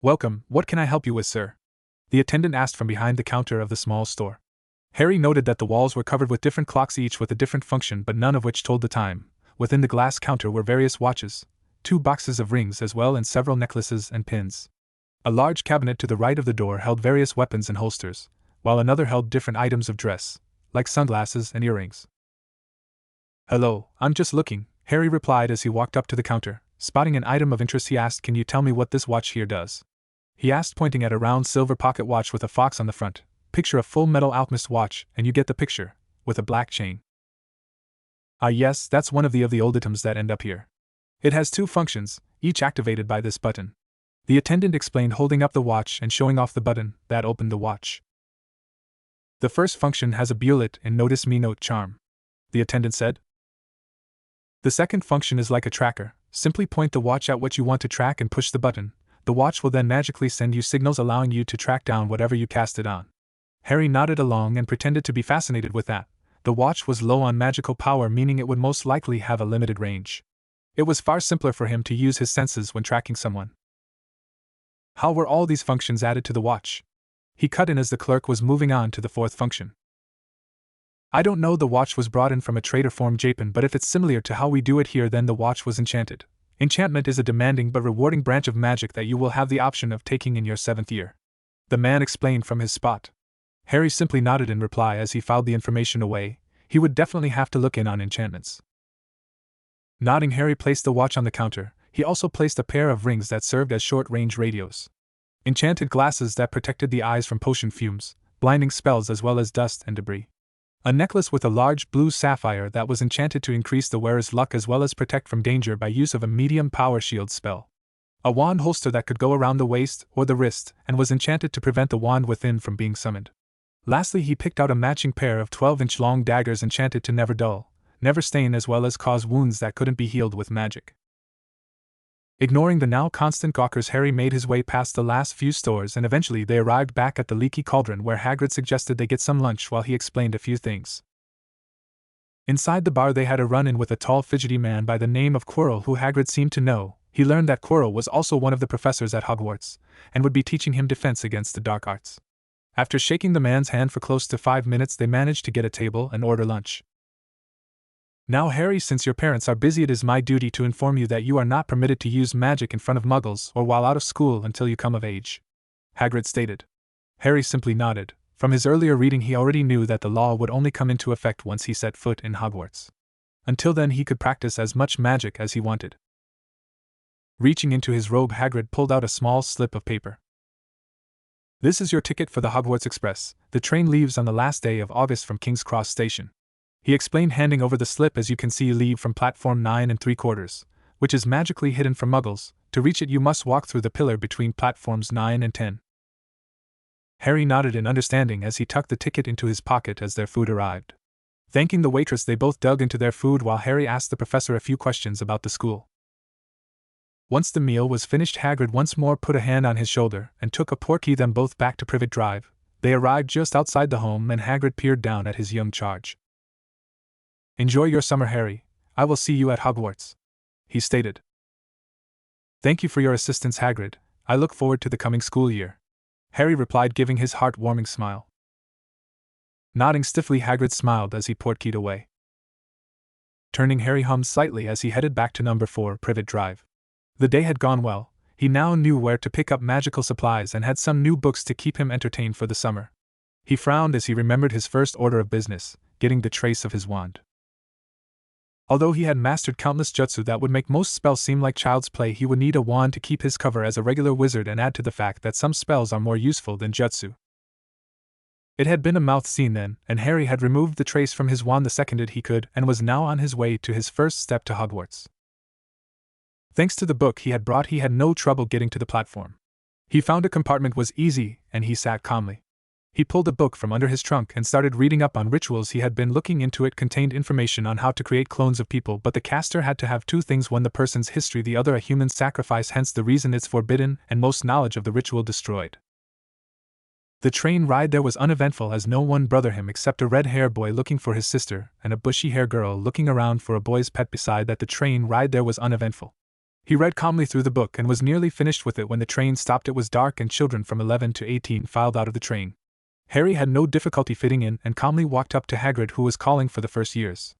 A: "Welcome, what can I help you with, sir?" the attendant asked from behind the counter of the small store. Harry noted that the walls were covered with different clocks, each with a different function but none of which told the time. Within the glass counter were various watches, 2 boxes of rings as well, and several necklaces and pins. A large cabinet to the right of the door held various weapons and holsters, while another held different items of dress, like sunglasses and earrings. "Hello, I'm just looking," Harry replied as he walked up to the counter. Spotting an item of interest, he asked, "Can you tell me what this watch here does?" He asked, pointing at a round silver pocket watch with a fox on the front. "Picture a full metal alchemist watch, and you get the picture, with a black chain." "Ah yes, that's one of the old items that end up here. It has 2 functions, each activated by this button," the attendant explained, holding up the watch and showing off the button that opened the watch. "The first function has a bullet and notice me note charm," the attendant said. "The second function is like a tracker. Simply point the watch at what you want to track and push the button. The watch will then magically send you signals allowing you to track down whatever you cast it on." Harry nodded along and pretended to be fascinated with that. The watch was low on magical power, meaning it would most likely have a limited range. It was far simpler for him to use his senses when tracking someone. How were all these functions added to the watch? He cut in as the clerk was moving on to the 4th function. "I don't know, the watch was brought in from a trader from Japan, but if it's similar to how we do it here, then the watch was enchanted. Enchantment is a demanding but rewarding branch of magic that you will have the option of taking in your 7th year," the man explained from his spot. Harry simply nodded in reply as he filed the information away. He would definitely have to look in on enchantments. Nodding, Harry placed the watch on the counter. He also placed a pair of rings that served as short-range radios, enchanted glasses that protected the eyes from potion fumes, blinding spells as well as dust and debris, a necklace with a large blue sapphire that was enchanted to increase the wearer's luck as well as protect from danger by use of a medium power shield spell, a wand holster that could go around the waist or the wrist and was enchanted to prevent the wand within from being summoned. Lastly, he picked out a matching pair of 12-inch long daggers enchanted to never dull, never stain, as well as cause wounds that couldn't be healed with magic. Ignoring the now constant gawkers, Harry made his way past the last few stores and eventually they arrived back at the Leaky Cauldron, where Hagrid suggested they get some lunch while he explained a few things. Inside the bar they had a run-in with a tall fidgety man by the name of Quirrell who Hagrid seemed to know. He learned that Quirrell was also one of the professors at Hogwarts, and would be teaching him defense against the dark arts. After shaking the man's hand for close to 5 minutes, they managed to get a table and order lunch. "Now Harry, since your parents are busy, it is my duty to inform you that you are not permitted to use magic in front of muggles or while out of school until you come of age," Hagrid stated. Harry simply nodded. From his earlier reading he already knew that the law would only come into effect once he set foot in Hogwarts. Until then he could practice as much magic as he wanted. Reaching into his robe, Hagrid pulled out a small slip of paper. This is your ticket for the Hogwarts Express. The train leaves on the last day of August from King's Cross Station," he explained, handing over the slip. "As you can see, leave from platform 9 3/4, which is magically hidden from muggles. To reach it, you must walk through the pillar between platforms 9 and 10. Harry nodded in understanding as he tucked the ticket into his pocket as their food arrived. Thanking the waitress, they both dug into their food while Harry asked the professor a few questions about the school. Once the meal was finished, Hagrid once more put a hand on his shoulder and took a portkey them both back to Privet Drive. They arrived just outside the home and Hagrid peered down at his young charge. "Enjoy your summer, Harry. I will see you at Hogwarts," he stated. "Thank you for your assistance, Hagrid. I look forward to the coming school year," Harry replied, giving his heart-warming smile. Nodding stiffly, Hagrid smiled as he portkeyed away. Turning, Harry hummed slightly as he headed back to number 4 Privet Drive. The day had gone well. He now knew where to pick up magical supplies and had some new books to keep him entertained for the summer. He frowned as he remembered his first order of business, getting the trace of his wand. Although he had mastered countless jutsu that would make most spells seem like child's play, he would need a wand to keep his cover as a regular wizard and add to the fact that some spells are more useful than jutsu. It had been a mouth scene then, and Harry had removed the trace from his wand the second he could and was now on his way to his first step to Hogwarts. Thanks to the book he had brought, he had no trouble getting to the platform. He found a compartment was easy, and he sat calmly. He pulled a book from under his trunk and started reading up on rituals. He had been looking into it. Contained information on how to create clones of people, but the caster had to have two things: one, the person's history; the other, a human sacrifice, hence the reason it's forbidden, and most knowledge of the ritual destroyed. The train ride there was uneventful, as no one bothered him except a red-haired boy looking for his sister and a bushy-haired girl looking around for a boy's pet. Beside that, the train ride there was uneventful. He read calmly through the book and was nearly finished with it when the train stopped. It was dark and children from 11 to 18 filed out of the train. Harry had no difficulty fitting in and calmly walked up to Hagrid, who was calling for the first years.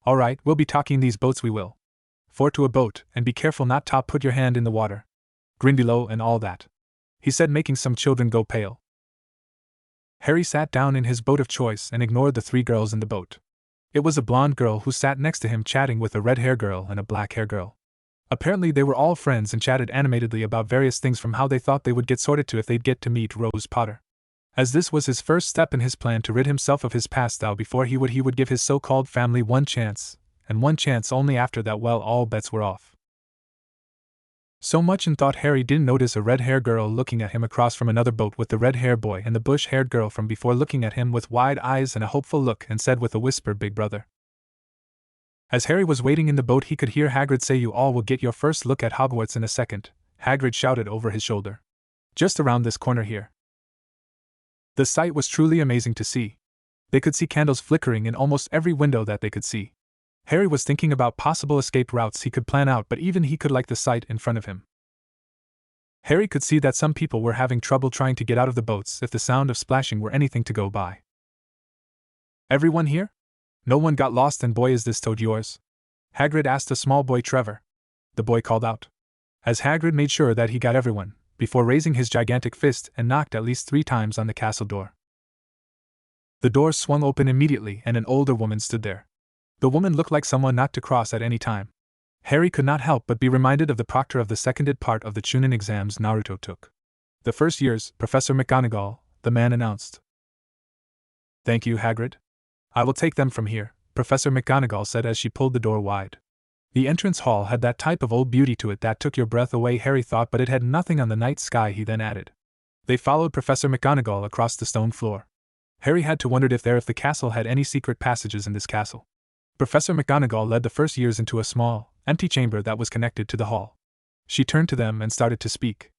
A: "All right, we'll be talking these boats, we will. 4 to a boat, and be careful not to put your hand in the water. Grindylow and all that," he said, making some children go pale. Harry sat down in his boat of choice and ignored the 3 girls in the boat. It was a blonde girl who sat next to him chatting with a red-haired girl and a black-haired girl. Apparently they were all friends and chatted animatedly about various things, from how they thought they would get sorted to if they'd get to meet Rose Potter. As this was his first step in his plan to rid himself of his past, thou before he would give his so-called family one chance, and one chance only. After that, well, all bets were off. So much in thought, Harry didn't notice a red-haired girl looking at him across from another boat with the red-haired boy, and the bush-haired girl from before looking at him with wide eyes and a hopeful look, and said with a whisper, "Big brother." As Harry was waiting in the boat, he could hear Hagrid say, "You all will get your first look at Hogwarts in a second," Hagrid shouted over his shoulder. "Just around this corner here." The sight was truly amazing to see. They could see candles flickering in almost every window that they could see. Harry was thinking about possible escape routes he could plan out, but even he could like the sight in front of him. Harry could see that some people were having trouble trying to get out of the boats if the sound of splashing were anything to go by. "Everyone here? No one got lost, and boy, is this toad yours?" Hagrid asked a small boy, Trevor. The boy called out, as Hagrid made sure that he got everyone, before raising his gigantic fist and knocked at least 3 times on the castle door. The door swung open immediately and an older woman stood there. The woman looked like someone not to cross at any time. Harry could not help but be reminded of the proctor of the seconded part of the Chunin exams Naruto took. "The first year's, Professor McGonagall," the man announced. "Thank you, Hagrid. I will take them from here," Professor McGonagall said as she pulled the door wide. The entrance hall had that type of old beauty to it that took your breath away, Harry thought, but it had nothing on the night sky, he then added. They followed Professor McGonagall across the stone floor. Harry had to wonder if the castle had any secret passages in this castle. Professor McGonagall led the first years into a small, empty chamber that was connected to the hall. She turned to them and started to speak.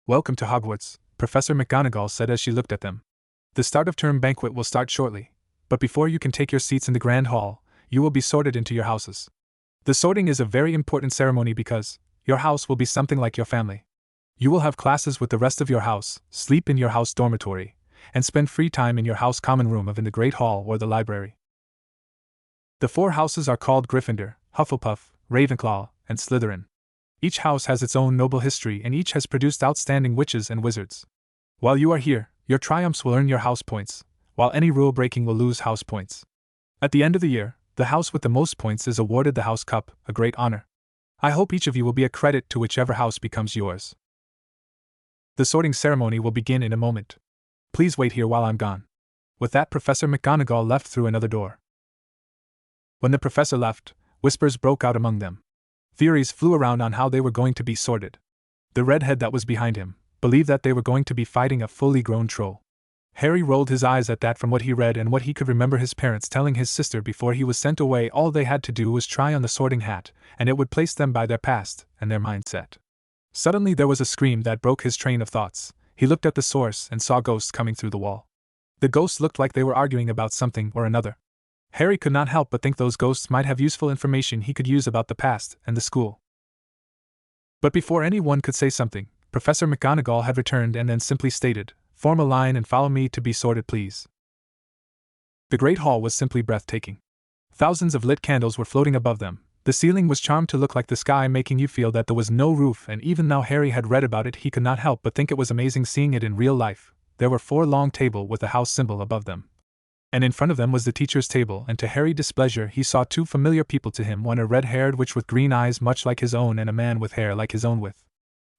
A: "Welcome to Hogwarts," Professor McGonagall said as she looked at them. "The start of term banquet will start shortly, but before you can take your seats in the grand hall, you will be sorted into your houses. The sorting is a very important ceremony because your house will be something like your family. You will have classes with the rest of your house, sleep in your house dormitory, and spend free time in your house common room of in the Great Hall or the library. The 4 houses are called Gryffindor, Hufflepuff, Ravenclaw, and Slytherin. Each house has its own noble history and each has produced outstanding witches and wizards. While you are here, your triumphs will earn your house points, while any rule breaking will lose house points. At the end of the year, the house with the most points is awarded the House Cup, a great honor. I hope each of you will be a credit to whichever house becomes yours." The sorting ceremony will begin in a moment. Please wait here while I'm gone." With that, Professor McGonagall left through another door. When the professor left, whispers broke out among them. Theories flew around on how they were going to be sorted. The redhead that was behind him believed that they were going to be fighting a fully grown troll. Harry rolled his eyes at that. From what he read and what he could remember his parents telling his sister before he was sent away, all they had to do was try on the sorting hat, and it would place them by their past and their mindset. Suddenly there was a scream that broke his train of thoughts. He looked at the source and saw ghosts coming through the wall. The ghosts looked like they were arguing about something or another. Harry could not help but think those ghosts might have useful information he could use about the past and the school. But before anyone could say something, Professor McGonagall had returned and then simply stated, "Form a line and follow me to be sorted, please." The Great Hall was simply breathtaking. Thousands of lit candles were floating above them. The ceiling was charmed to look like the sky, making you feel that there was no roof, and even though Harry had read about it, he could not help but think it was amazing seeing it in real life. There were 4 long tables with the house symbol above them. And in front of them was the teacher's table, and to Harry's displeasure he saw 2 familiar people to him, one a red-haired witch with green eyes much like his own, and a man with hair like his own with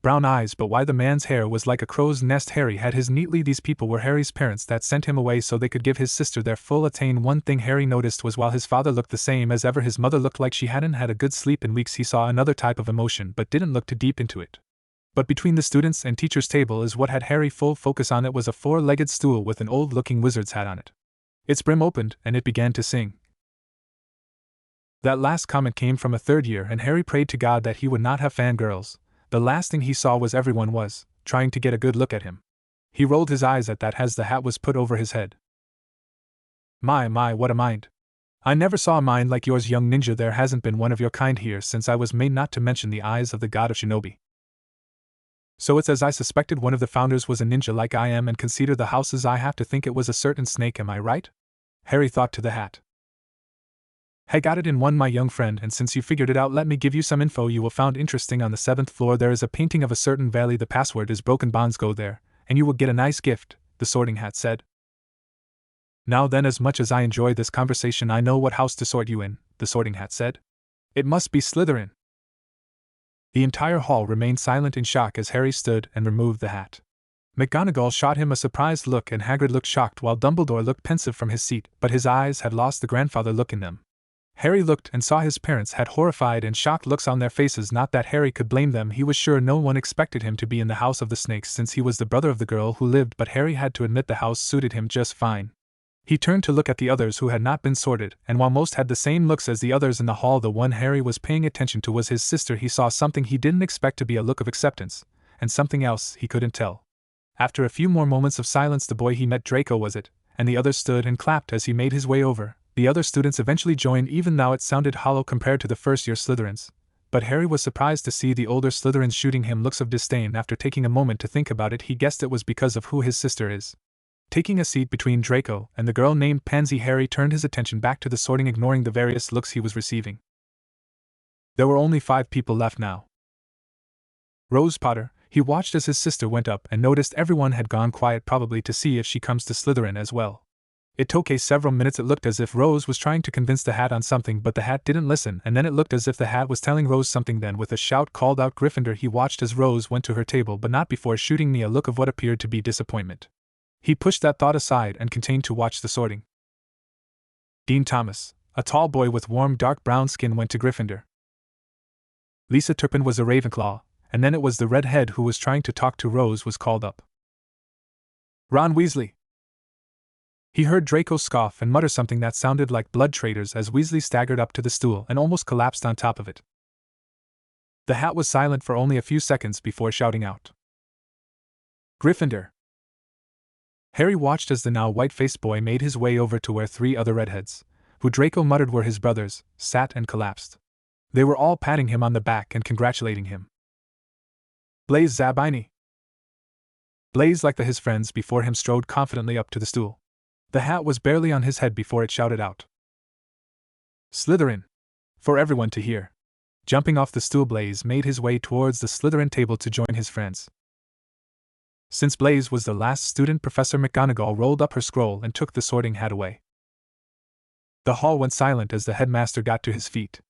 A: brown eyes, but why the man's hair was like a crow's nest Harry had his neatly. These people were Harry's parents that sent him away so they could give his sister their full attention. One thing Harry noticed was while his father looked the same as ever, his mother looked like she hadn't had a good sleep in weeks. He saw another type of emotion but didn't look too deep into it. But between the students and teacher's table is what had Harry full focus on. It was a 4-legged stool with an old-looking wizard's hat on it. Its brim opened and it began to sing. That last comment came from a 3rd year, and Harry prayed to God that he would not have fangirls. The last thing he saw was everyone was trying to get a good look at him. He rolled his eyes at that as the hat was put over his head. My, what a mind. I never saw a mind like yours, young ninja. There hasn't been one of your kind here since I was made, not to mention the eyes of the god of shinobi. So it's as I suspected, one of the founders was a ninja like I am and consider the houses. I have to think it was a certain snake, am I right? Harry thought to the hat. Hey, got it in one, my young friend, and since you figured it out, let me give you some info you will find interesting. On the 7th floor there is a painting of a certain valley. The password is broken bonds. Go there, and you will get a nice gift, the sorting hat said. Now then, as much as I enjoyed this conversation, I know what house to sort you in, the sorting hat said. It must be Slytherin. The entire hall remained silent in shock as Harry stood and removed the hat. McGonagall shot him a surprised look, and Hagrid looked shocked while Dumbledore looked pensive from his seat, but his eyes had lost the grandfather look in them. Harry looked and saw his parents had horrified and shocked looks on their faces. Not that Harry could blame them. He was sure no one expected him to be in the House of the Snakes since he was the brother of the girl who lived, but Harry had to admit the house suited him just fine. He turned to look at the others who had not been sorted, and while most had the same looks as the others in the hall, the one Harry was paying attention to was his sister. He saw something he didn't expect to be a look of acceptance, and something else he couldn't tell. After a few more moments of silence, the boy he met, Draco was it, and the others stood and clapped as he made his way over. The other students eventually joined, even though it sounded hollow compared to the first-year Slytherins. But Harry was surprised to see the older Slytherins shooting him looks of disdain. After taking a moment to think about it, he guessed it was because of who his sister is. Taking a seat between Draco and the girl named Pansy, Harry turned his attention back to the sorting, ignoring the various looks he was receiving. There were only 5 people left now. Rose Potter. He watched as his sister went up and noticed everyone had gone quiet, probably to see if she comes to Slytherin as well. It took several minutes. It looked as if Rose was trying to convince the hat on something, but the hat didn't listen, and then it looked as if the hat was telling Rose something. Then with a shout called out Gryffindor. He watched as Rose went to her table, but not before shooting me a look of what appeared to be disappointment. He pushed that thought aside and continued to watch the sorting. Dean Thomas, a tall boy with warm dark brown skin, went to Gryffindor. Lisa Turpin was a Ravenclaw, and then it was the redhead who was trying to talk to Rose was called up. Ron Weasley. He heard Draco scoff and mutter something that sounded like blood traitors as Weasley staggered up to the stool and almost collapsed on top of it. The hat was silent for only a few seconds before shouting out, Gryffindor. Harry watched as the now white-faced boy made his way over to where 3 other redheads, who Draco muttered were his brothers, sat and collapsed. They were all patting him on the back and congratulating him. Blaise Zabini. Blaise, like his friends before him, strode confidently up to the stool. The hat was barely on his head before it shouted out, Slytherin! For everyone to hear. Jumping off the stool, Blaise made his way towards the Slytherin table to join his friends. Since Blaise was the last student, Professor McGonagall rolled up her scroll and took the sorting hat away. The hall went silent as the headmaster got to his feet.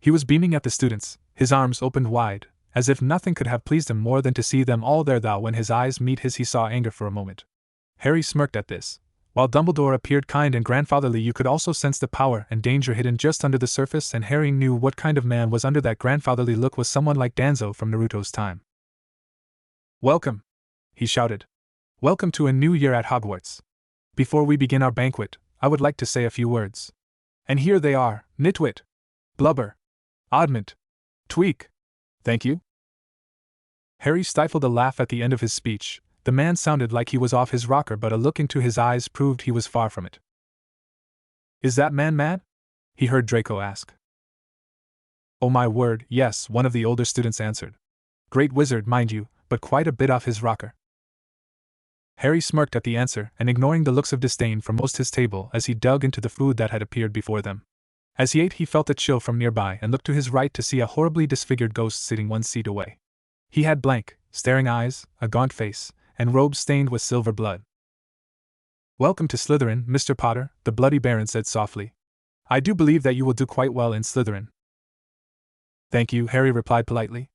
A: He was beaming at the students, his arms opened wide, as if nothing could have pleased him more than to see them all there. Thou, when his eyes meet his, he saw anger for a moment. Harry smirked at this. While Dumbledore appeared kind and grandfatherly, you could also sense the power and danger hidden just under the surface, and Harry knew what kind of man was under that grandfatherly look. Was someone like Danzo from Naruto's time. "Welcome!" he shouted. "Welcome to a new year at Hogwarts. Before we begin our banquet, I would like to say a few words. And here they are: Nitwit, Blubber, Oddment, Tweak. Thank you." Harry stifled a laugh at the end of his speech. The man sounded like he was off his rocker, but a look into his eyes proved he was far from it. "Is that man mad?" he heard Draco ask. "Oh my word, yes," one of the older students answered. "Great wizard, mind you, but quite a bit off his rocker." Harry smirked at the answer, and ignoring the looks of disdain from most his table as he dug into the food that had appeared before them. As he ate, he felt a chill from nearby and looked to his right to see a horribly disfigured ghost sitting one seat away. He had blank, staring eyes, a gaunt face, and robes stained with silver blood. "Welcome to Slytherin, Mr. Potter," the Bloody Baron said softly. "I do believe that you will do quite well in Slytherin." "Thank you," Harry replied politely.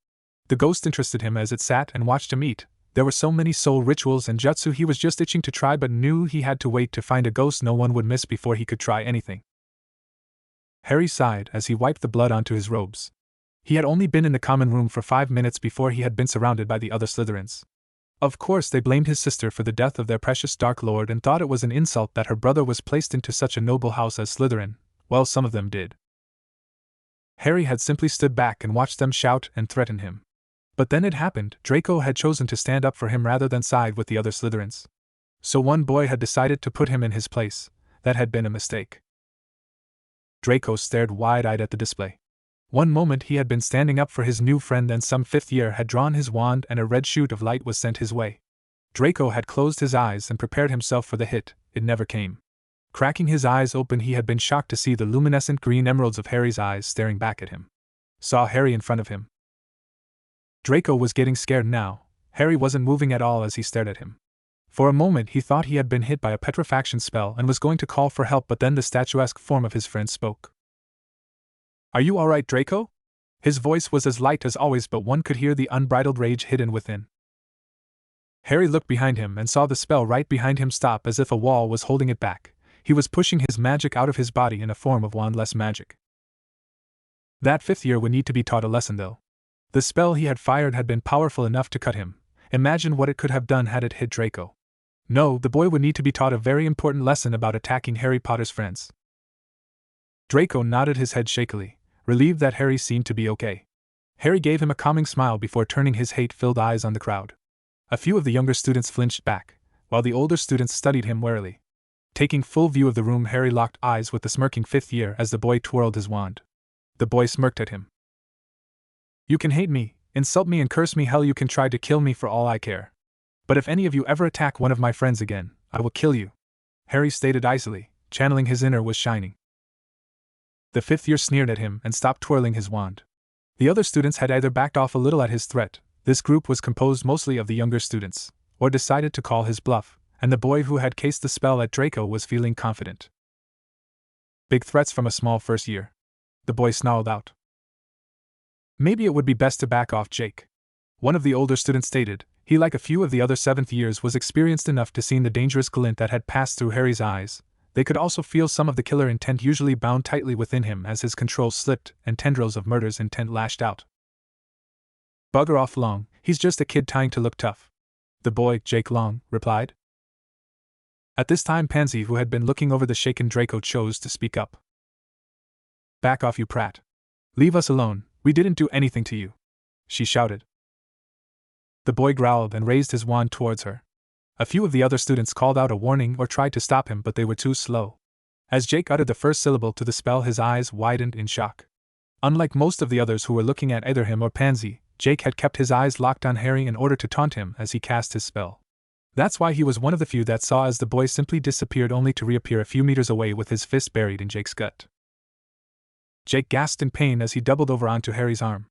A: The ghost interested him as it sat and watched him eat. There were so many soul rituals and jutsu he was just itching to try, but knew he had to wait to find a ghost no one would miss before he could try anything. Harry sighed as he wiped the blood onto his robes. He had only been in the common room for 5 minutes before he had been surrounded by the other Slytherins. Of course, they blamed his sister for the death of their precious Dark Lord and thought it was an insult that her brother was placed into such a noble house as Slytherin. Well, some of them did. Harry had simply stood back and watched them shout and threaten him. But then it happened. Draco had chosen to stand up for him rather than side with the other Slytherins. So one boy had decided to put him in his place. That had been a mistake. Draco stared wide-eyed at the display. One moment he had been standing up for his new friend, and some fifth year had drawn his wand and a red shoot of light was sent his way. Draco had closed his eyes and prepared himself for the hit. It never came. Cracking his eyes open, he had been shocked to see the luminescent green emeralds of Harry's eyes staring back at him. Saw Harry in front of him. Draco was getting scared now. Harry wasn't moving at all as he stared at him. For a moment he thought he had been hit by a petrifaction spell and was going to call for help, but then the statuesque form of his friend spoke. "Are you all right, Draco?" His voice was as light as always, but one could hear the unbridled rage hidden within. Harry looked behind him and saw the spell right behind him stop as if a wall was holding it back. He was pushing his magic out of his body in a form of wandless magic. That fifth year would need to be taught a lesson, though. The spell he had fired had been powerful enough to cut him. Imagine what it could have done had it hit Draco. No, the boy would need to be taught a very important lesson about attacking Harry Potter's friends. Draco nodded his head shakily, relieved that Harry seemed to be okay. Harry gave him a calming smile before turning his hate-filled eyes on the crowd. A few of the younger students flinched back, while the older students studied him warily. Taking full view of the room, Harry locked eyes with the smirking fifth year as the boy twirled his wand. The boy smirked at him. "You can hate me, insult me and curse me, hell, you can try to kill me for all I care. But if any of you ever attack one of my friends again, I will kill you," Harry stated icily, channeling his inner was shining. The fifth year sneered at him and stopped twirling his wand. The other students had either backed off a little at his threat, this group was composed mostly of the younger students, or decided to call his bluff, and the boy who had cased the spell at Draco was feeling confident. Big threats from a small first year. The boy snarled out. "Maybe it would be best to back off, Jake," one of the older students stated. He, like a few of the other seventh years, was experienced enough to see the dangerous glint that had passed through Harry's eyes. They could also feel some of the killer intent usually bound tightly within him as his control slipped and tendrils of murder's intent lashed out. "Bugger off, Long, he's just a kid trying to look tough," the boy, Jake Long, replied. At this time, Pansy, who had been looking over the shaken Draco, chose to speak up. "Back off, you prat. Leave us alone, we didn't do anything to you," she shouted. The boy growled and raised his wand towards her. A few of the other students called out a warning or tried to stop him, but they were too slow. As Jake uttered the first syllable to the spell, his eyes widened in shock. Unlike most of the others who were looking at either him or Pansy, Jake had kept his eyes locked on Harry in order to taunt him as he cast his spell. That's why he was one of the few that saw as the boy simply disappeared, only to reappear a few meters away with his fist buried in Jake's gut. Jake gasped in pain as he doubled over onto Harry's arm.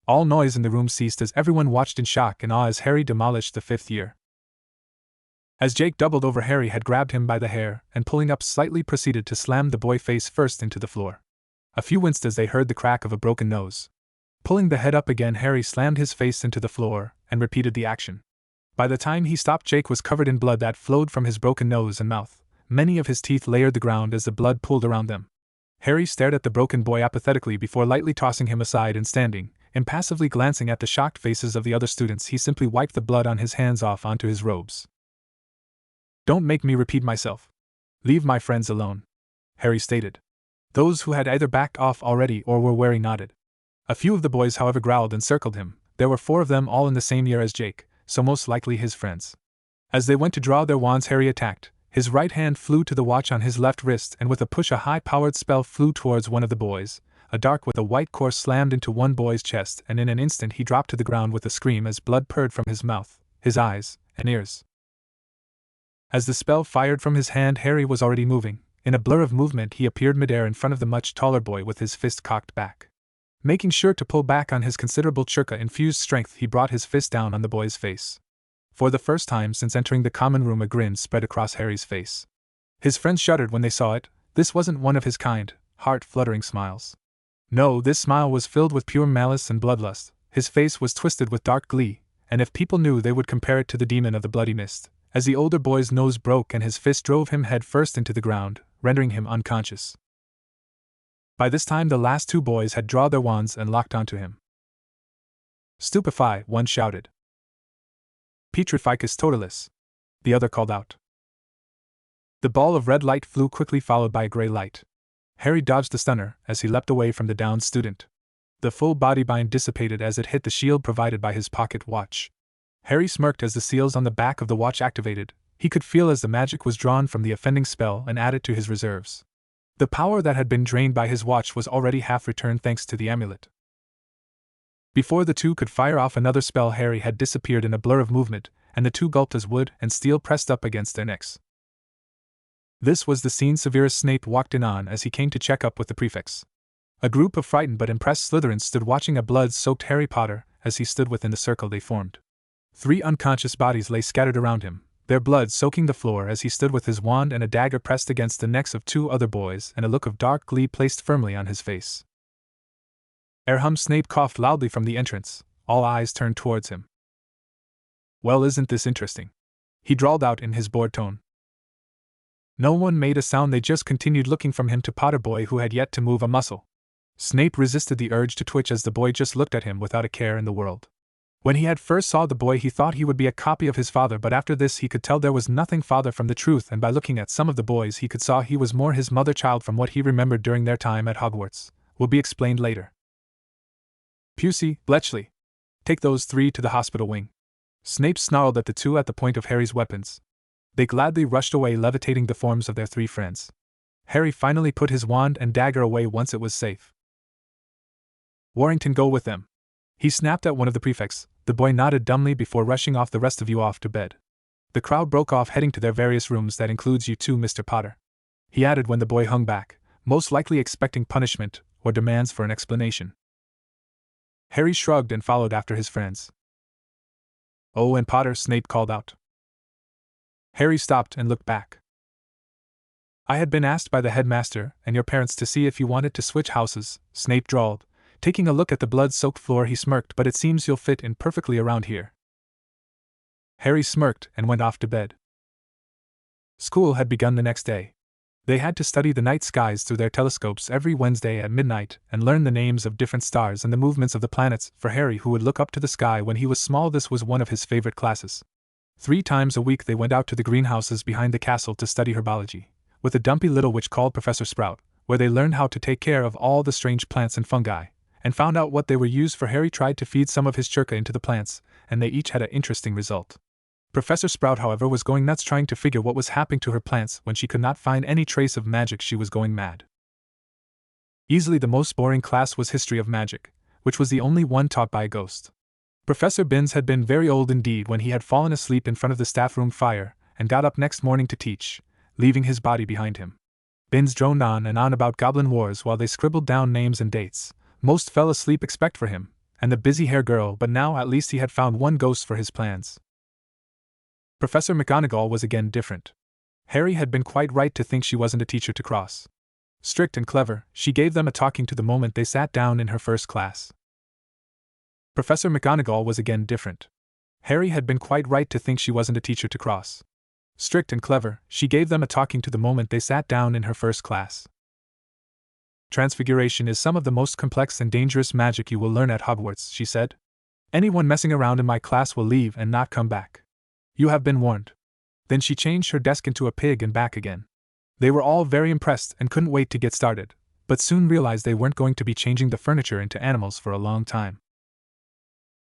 A: All noise in the room ceased as everyone watched in shock and awe as Harry demolished the fifth year. As Jake doubled over, Harry had grabbed him by the hair and, pulling up slightly, proceeded to slam the boy face first into the floor. A few winced as they heard the crack of a broken nose. Pulling the head up again, Harry slammed his face into the floor and repeated the action. By the time he stopped, Jake was covered in blood that flowed from his broken nose and mouth. Many of his teeth layered the ground as the blood pooled around them. Harry stared at the broken boy apathetically before lightly tossing him aside and standing, impassively glancing at the shocked faces of the other students. He simply wiped the blood on his hands off onto his robes. "Don't make me repeat myself. Leave my friends alone," Harry stated. Those who had either backed off already or were wary nodded. A few of the boys, however, growled and circled him. There were 4 of them, all in the same year as Jake, so most likely his friends. As they went to draw their wands, Harry attacked. His right hand flew to the watch on his left wrist, and with a push a high-powered spell flew towards one of the boys. A dark with a white core slammed into one boy's chest, and in an instant he dropped to the ground with a scream as blood poured from his mouth, his eyes, and ears. As the spell fired from his hand, Harry was already moving. In a blur of movement he appeared midair in front of the much taller boy with his fist cocked back. Making sure to pull back on his considerable churka-infused strength, he brought his fist down on the boy's face. For the first time since entering the common room, a grin spread across Harry's face. His friends shuddered when they saw it. This wasn't one of his kind, heart-fluttering smiles. No, this smile was filled with pure malice and bloodlust. His face was twisted with dark glee, and if people knew, they would compare it to the demon of the bloody mist. As the older boy's nose broke and his fist drove him head first into the ground, rendering him unconscious. By this time the last 2 boys had drawn their wands and locked onto him. "Stupefy," one shouted. "Petrificus totalis," the other called out. The ball of red light flew quickly, followed by a gray light. Harry dodged the stunner as he leapt away from the downed student. The full body bind dissipated as it hit the shield provided by his pocket watch. Harry smirked as the seals on the back of the watch activated. He could feel as the magic was drawn from the offending spell and added to his reserves. The power that had been drained by his watch was already half returned thanks to the amulet. Before the 2 could fire off another spell, Harry had disappeared in a blur of movement, and the 2 gulped as wood and steel pressed up against their necks. This was the scene Severus Snape walked in on as he came to check up with the prefects. A group of frightened but impressed Slytherins stood watching a blood-soaked Harry Potter as he stood within the circle they formed. 3 unconscious bodies lay scattered around him, their blood soaking the floor as he stood with his wand and a dagger pressed against the necks of 2 other boys and a look of dark glee placed firmly on his face. Snape coughed loudly from the entrance, all eyes turned towards him. "Well, isn't this interesting?" he drawled out in his bored tone. No one made a sound, they just continued looking from him to Potter boy, who had yet to move a muscle. Snape resisted the urge to twitch as the boy just looked at him without a care in the world. When he had first saw the boy he thought he would be a copy of his father, but after this he could tell there was nothing farther from the truth, and by looking at some of the boys he could saw he was more his mother child from what he remembered during their time at Hogwarts. Will be explained later. "Pusey, Bletchley, take those 3 to the hospital wing." Snape snarled at the 2 at the point of Harry's weapons. They gladly rushed away, levitating the forms of their 3 friends. Harry finally put his wand and dagger away once it was safe. "Warrington, go with them," he snapped at one of the prefects. The boy nodded dumbly before rushing off. "The rest of you off to bed." The crowd broke off, heading to their various rooms. "That includes you too, Mr. Potter," he added when the boy hung back, most likely expecting punishment or demands for an explanation. Harry shrugged and followed after his friends. "Oh, and Potter," Snape called out. Harry stopped and looked back. "I had been asked by the headmaster and your parents to see if you wanted to switch houses," Snape drawled. Taking a look at the blood-soaked floor he smirked. "But it seems you'll fit in perfectly around here." Harry smirked and went off to bed. School had begun the next day. They had to study the night skies through their telescopes every Wednesday at midnight and learn the names of different stars and the movements of the planets. For Harry, who would look up to the sky when he was small, this was one of his favorite classes. 3 times a week they went out to the greenhouses behind the castle to study herbology, with a dumpy little witch called Professor Sprout, where they learned how to take care of all the strange plants and fungi, and found out what they were used for. Harry tried to feed some of his churka into the plants, and they each had an interesting result. Professor Sprout, however, was going nuts trying to figure what was happening to her plants. When she could not find any trace of magic, she was going mad. Easily the most boring class was History of Magic, which was the only one taught by a ghost. Professor Binns had been very old indeed when he had fallen asleep in front of the staff room fire, and got up next morning to teach, leaving his body behind him. Binns droned on and on about goblin wars while they scribbled down names and dates. Most fell asleep except for him, and the busy hair girl, but now at least he had found one ghost for his plans. Professor McGonagall was again different. Harry had been quite right to think she wasn't a teacher to cross. Strict and clever, she gave them a talking to the moment they sat down in her first class. Professor McGonagall was again different. Harry had been quite right to think she wasn't a teacher to cross. Strict and clever, she gave them a talking to the moment they sat down in her first class. Transfiguration is some of the most complex and dangerous magic you will learn at Hogwarts, she said. Anyone messing around in my class will leave and not come back. You have been warned. Then she changed her desk into a pig and back again. They were all very impressed and couldn't wait to get started, but soon realized they weren't going to be changing the furniture into animals for a long time.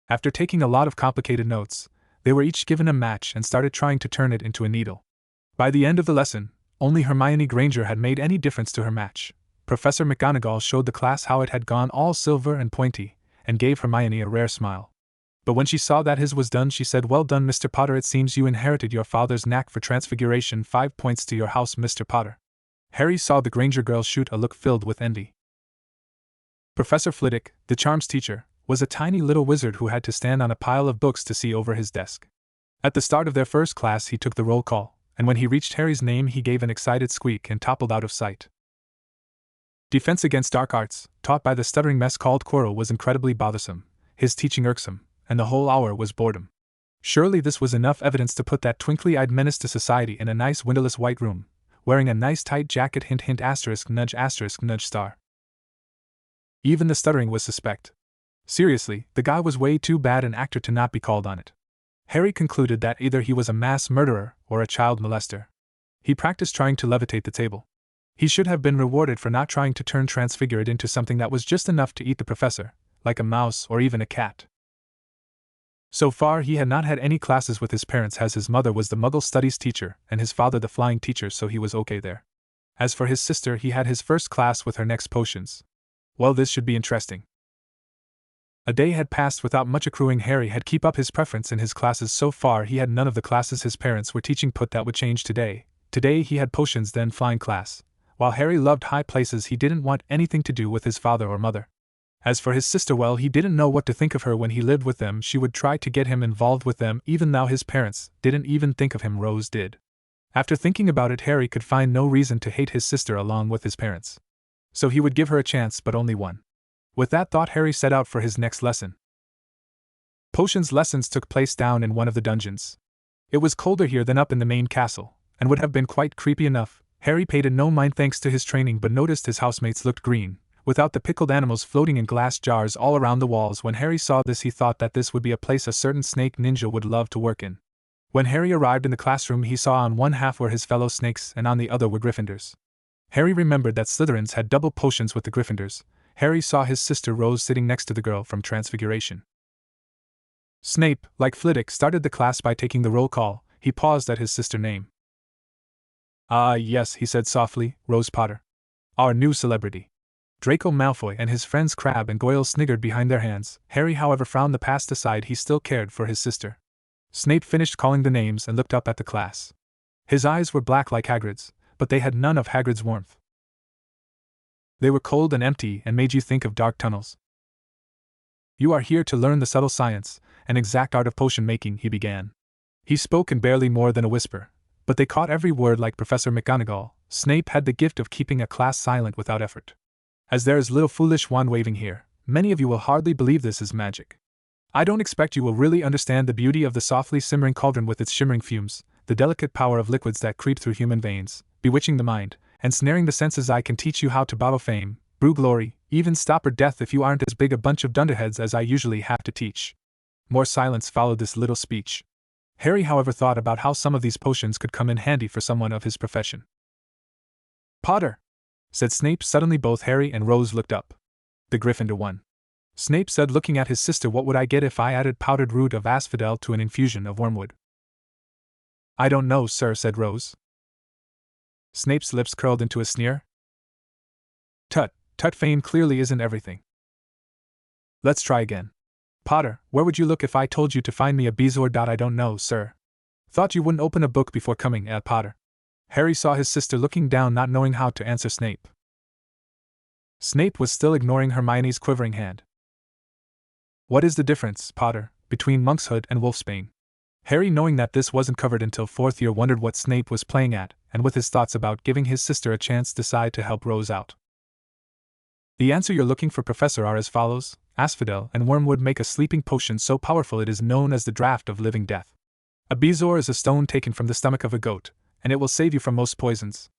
A: After taking a lot of complicated notes, they were each given a match and started trying to turn it into a needle. By the end of the lesson, only Hermione Granger had made any difference to her match. Professor McGonagall showed the class how it had gone all silver and pointy, and gave Hermione a rare smile. But when she saw that his was done, she said, "Well done, Mr. Potter. It seems you inherited your father's knack for transfiguration. 5 points to your house, Mr. Potter." Harry saw the Granger girl shoot a look filled with envy. Professor Flitwick, the charms teacher, was a tiny little wizard who had to stand on a pile of books to see over his desk. At the start of their first class, he took the roll call, and when he reached Harry's name, he gave an excited squeak and toppled out of sight. Defense against dark arts, taught by the stuttering mess called Quirrell, was incredibly bothersome, his teaching irksome, and the whole hour was boredom. Surely this was enough evidence to put that twinkly-eyed menace to society in a nice windowless white room, wearing a nice tight jacket, hint hint asterisk nudge star. Even the stuttering was suspect. Seriously, the guy was way too bad an actor to not be called on it. Harry concluded that either he was a mass murderer or a child molester. He practiced trying to levitate the table. He should have been rewarded for not trying to transfigure it into something that was just enough to eat the professor, like a mouse or even a cat. So far he had not had any classes with his parents, as his mother was the Muggle studies teacher and his father the flying teacher, so he was okay there. As for his sister, he had his first class with her next potions. Well, this should be interesting. A day had passed without much accruing. Harry had kept up his preference in his classes. So far he had none of the classes his parents were teaching, but that would change today. Today he had potions, then flying class. While Harry loved high places, he didn't want anything to do with his father or mother. As for his sister, well, he didn't know what to think of her. When he lived with them, she would try to get him involved with them, even though his parents didn't even think of him. Rose did. After thinking about it, Harry could find no reason to hate his sister along with his parents. So he would give her a chance, but only one. With that thought, Harry set out for his next lesson. Potions lessons took place down in one of the dungeons. It was colder here than up in the main castle, and would have been quite creepy enough. Harry paid it no mind thanks to his training, but noticed his housemates looked green, without the pickled animals floating in glass jars all around the walls. When Harry saw this, he thought that this would be a place a certain snake ninja would love to work in. When Harry arrived in the classroom, he saw on one half were his fellow snakes and on the other were Gryffindors. Harry remembered that Slytherins had double potions with the Gryffindors. Harry saw his sister Rose sitting next to the girl from Transfiguration. Snape, like Flitwick, started the class by taking the roll call. He paused at his sister's name. "Ah, yes," he said softly, "Rose Potter. Our new celebrity." Draco Malfoy and his friends Crabbe and Goyle sniggered behind their hands. Harry, however, frowned the past aside. He still cared for his sister. Snape finished calling the names and looked up at the class. His eyes were black like Hagrid's, but they had none of Hagrid's warmth. They were cold and empty and made you think of dark tunnels. "You are here to learn the subtle science and exact art of potion making," he began. He spoke in barely more than a whisper, but they caught every word like Professor McGonagall. Snape had the gift of keeping a class silent without effort. "As there is little foolish wand waving here, many of you will hardly believe this is magic. I don't expect you will really understand the beauty of the softly simmering cauldron with its shimmering fumes, the delicate power of liquids that creep through human veins, bewitching the mind, and snaring the senses. I can teach you how to bottle fame, brew glory, even stopper death if you aren't as big a bunch of dunderheads as I usually have to teach." More silence followed this little speech. Harry, however, thought about how some of these potions could come in handy for someone of his profession. "Potter," said Snape suddenly. Both Harry and Rose looked up. "The Gryffindor one," Snape said, looking at his sister. "What would I get if I added powdered root of asphodel to an infusion of wormwood?" "I don't know, sir," said Rose. Snape's lips curled into a sneer. Tut, fame clearly isn't everything. Let's try again. "Potter, where would you look if I told you to find me a bezoar?" "I don't know, sir." "Thought you wouldn't open a book before coming, Potter?" Harry saw his sister looking down, not knowing how to answer Snape. Snape was still ignoring Hermione's quivering hand. "What is the difference, Potter, between monkshood and wolfsbane?" Harry, knowing that this wasn't covered until fourth year, wondered what Snape was playing at, and with his thoughts about giving his sister a chance, decided to help Rose out. The answer you're looking for, Professor, are as follows: asphodel and wormwood make a sleeping potion so powerful it is known as the draught of living death. A bezoar is a stone taken from the stomach of a goat, and it will save you from most poisons.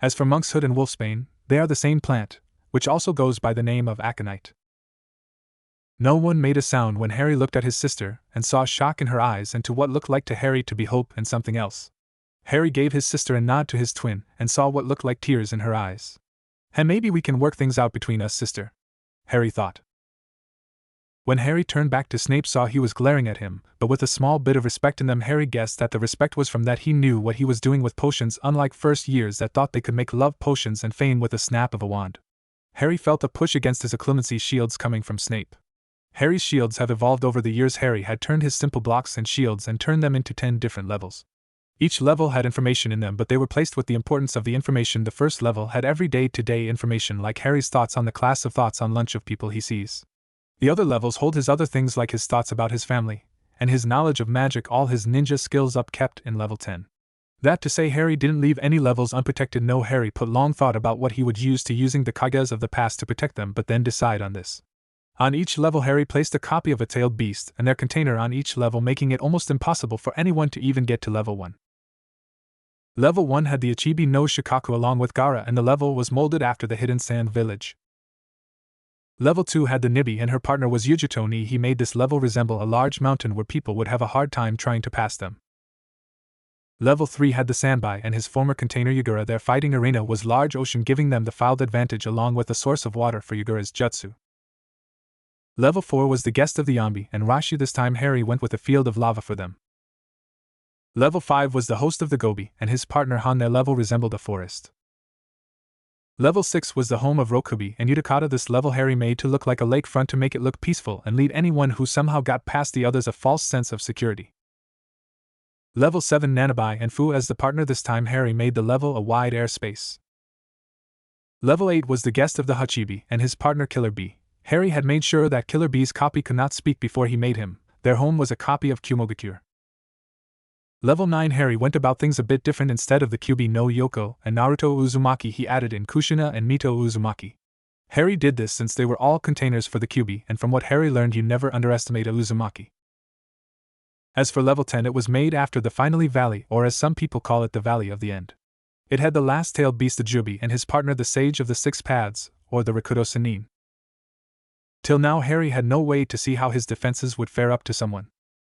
A: As for monkshood and wolfsbane, they are the same plant, which also goes by the name of aconite. No one made a sound when Harry looked at his sister and saw shock in her eyes and to what looked like to Harry to be hope and something else. Harry gave his sister a nod to his twin and saw what looked like tears in her eyes. "Hey, maybe we can work things out between us, sister," Harry thought. When Harry turned back to Snape, saw he was glaring at him, but with a small bit of respect in them. Harry guessed that the respect was from that he knew what he was doing with potions, unlike first years that thought they could make love potions and feign with a snap of a wand. Harry felt a push against his occlumency shields coming from Snape. Harry's shields have evolved over the years. Harry had turned his simple blocks and shields and turned them into 10 different levels. Each level had information in them, but they were placed with the importance of the information. The first level had every day-to-day information like Harry's thoughts on the class of thoughts on lunch of people he sees. The other levels hold his other things like his thoughts about his family, and his knowledge of magic, all his ninja skills up kept in level 10. That to say, Harry didn't leave any levels unprotected. No, Harry put long thought about what he would use to using the kages of the past to protect them, but then decide on this. On each level Harry placed a copy of a tailed beast and their container on each level, making it almost impossible for anyone to even get to level 1. Level 1 had the Ichibi no Shikaku along with Gaara, and the level was molded after the Hidden Sand Village. Level 2 had the Nibi and her partner was Yujuto Ni. He made this level resemble a large mountain where people would have a hard time trying to pass them. Level 3 had the Sanbai and his former container Yagura. Their fighting arena was large ocean, giving them the filed advantage along with a source of water for Yagura's jutsu. Level 4 was the guest of the Yambi and Rashi. This time Harry went with a field of lava for them. Level 5 was the host of the Gobi and his partner Han. Their level resembled a forest. Level 6 was the home of Rokubi and Utakata. This level Harry made to look like a lakefront to make it look peaceful and lead anyone who somehow got past the others a false sense of security. Level 7 Nanabai and Fu as the partner. This time Harry made the level a wide airspace. Level 8 was the guest of the Hachibi and his partner Killer Bee. Harry had made sure that Killer Bee's copy could not speak before he made him. Their home was a copy of Kumogakure. Level 9 Harry went about things a bit different. Instead of the Kyubi no Yoko and Naruto Uzumaki, he added in Kushina and Mito Uzumaki. Harry did this since they were all containers for the Kyubi, and from what Harry learned, you never underestimate a Uzumaki. As for level 10, it was made after the Finally Valley, or as some people call it, the Valley of the End. It had the last-tailed beast the Jubi and his partner the Sage of the Six Paths, or the Rakudo Sanin. Till now Harry had no way to see how his defenses would fare up to someone.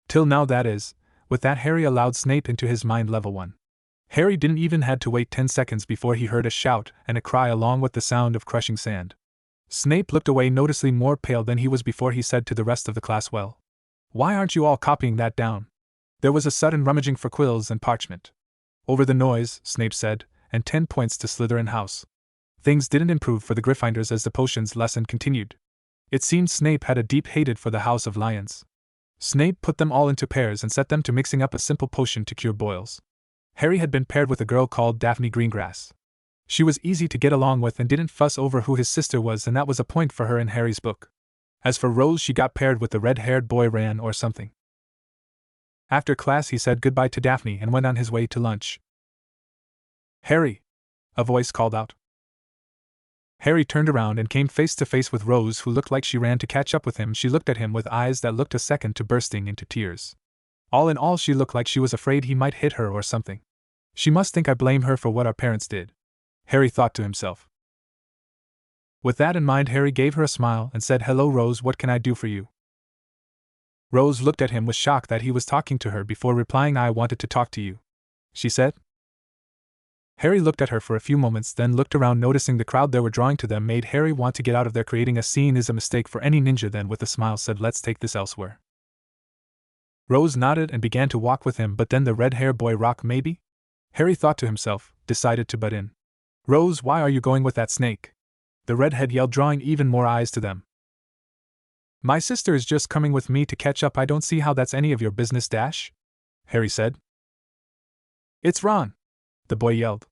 A: Till now, that is. With that, Harry allowed Snape into his mind. Level 1. Harry didn't even had to wait 10 seconds before he heard a shout and a cry along with the sound of crushing sand. Snape looked away, noticeably more pale than he was before. He said to the rest of the class, "Well, why aren't you all copying that down?" There was a sudden rummaging for quills and parchment. Over the noise, Snape said, and 10 points to Slytherin House. Things didn't improve for the Gryffindors as the potions lesson continued. It seemed Snape had a deep hatred for the House of Lions. Snape put them all into pairs and set them to mixing up a simple potion to cure boils. Harry had been paired with a girl called Daphne Greengrass. She was easy to get along with and didn't fuss over who his sister was, and that was a point for her in Harry's book. As for Rose, she got paired with the red-haired boy Ran or something. After class he said goodbye to Daphne and went on his way to lunch. "Harry!" a voice called out. Harry turned around and came face to face with Rose, who looked like she ran to catch up with him. She looked at him with eyes that looked a second to bursting into tears. All in all, she looked like she was afraid he might hit her or something. She must think I blame her for what our parents did, Harry thought to himself. With that in mind, Harry gave her a smile and said, "Hello, Rose, what can I do for you?" Rose looked at him with shock that he was talking to her before replying. "I wanted to talk to you," she said. Harry looked at her for a few moments, then looked around, noticing the crowd they were drawing to them made Harry want to get out of there. Creating a scene is a mistake for any ninja. Then with a smile said, "Let's take this elsewhere." Rose nodded and began to walk with him, but then the red-hair boy Rock, maybe? Harry thought to himself, decided to butt in. "Rose, why are you going with that snake?" the redhead yelled, drawing even more eyes to them. "My sister is just coming with me to catch up. I don't see how that's any of your business, Dash," Harry said. "It's Ron," the boy yelled.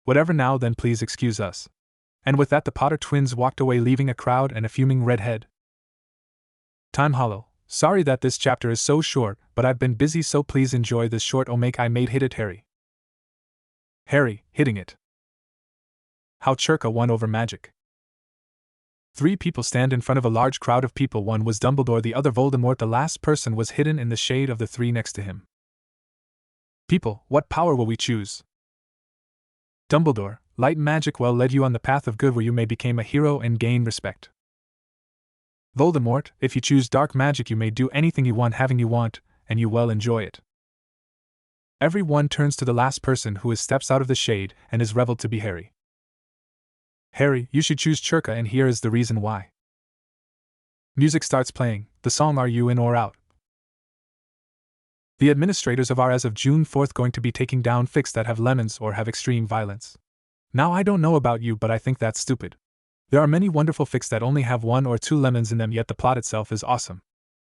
A: "Whatever now then, please excuse us." And with that the Potter twins walked away, leaving a crowd and a fuming redhead. Time Hollow. Sorry that this chapter is so short, but I've been busy, so please enjoy this short omake I made. Hit it, Harry. Harry, hitting it. How Churka won over magic. Three people stand in front of a large crowd of people. One was Dumbledore, the other Voldemort, the last person was hidden in the shade of the three next to him. People, what power will we choose? Dumbledore, light magic well led you on the path of good where you may become a hero and gain respect. Voldemort, if you choose dark magic you may do anything you want having you want, and you well enjoy it. Everyone turns to the last person who steps out of the shade and is revealed to be Harry. Harry, you should choose Churka and here is the reason why. Music starts playing, the song Are You In or Out? The administrators of are as of June 4th going to be taking down fics that have lemons or have extreme violence. Now I don't know about you but I think that's stupid. There are many wonderful fics that only have 1 or 2 lemons in them yet the plot itself is awesome.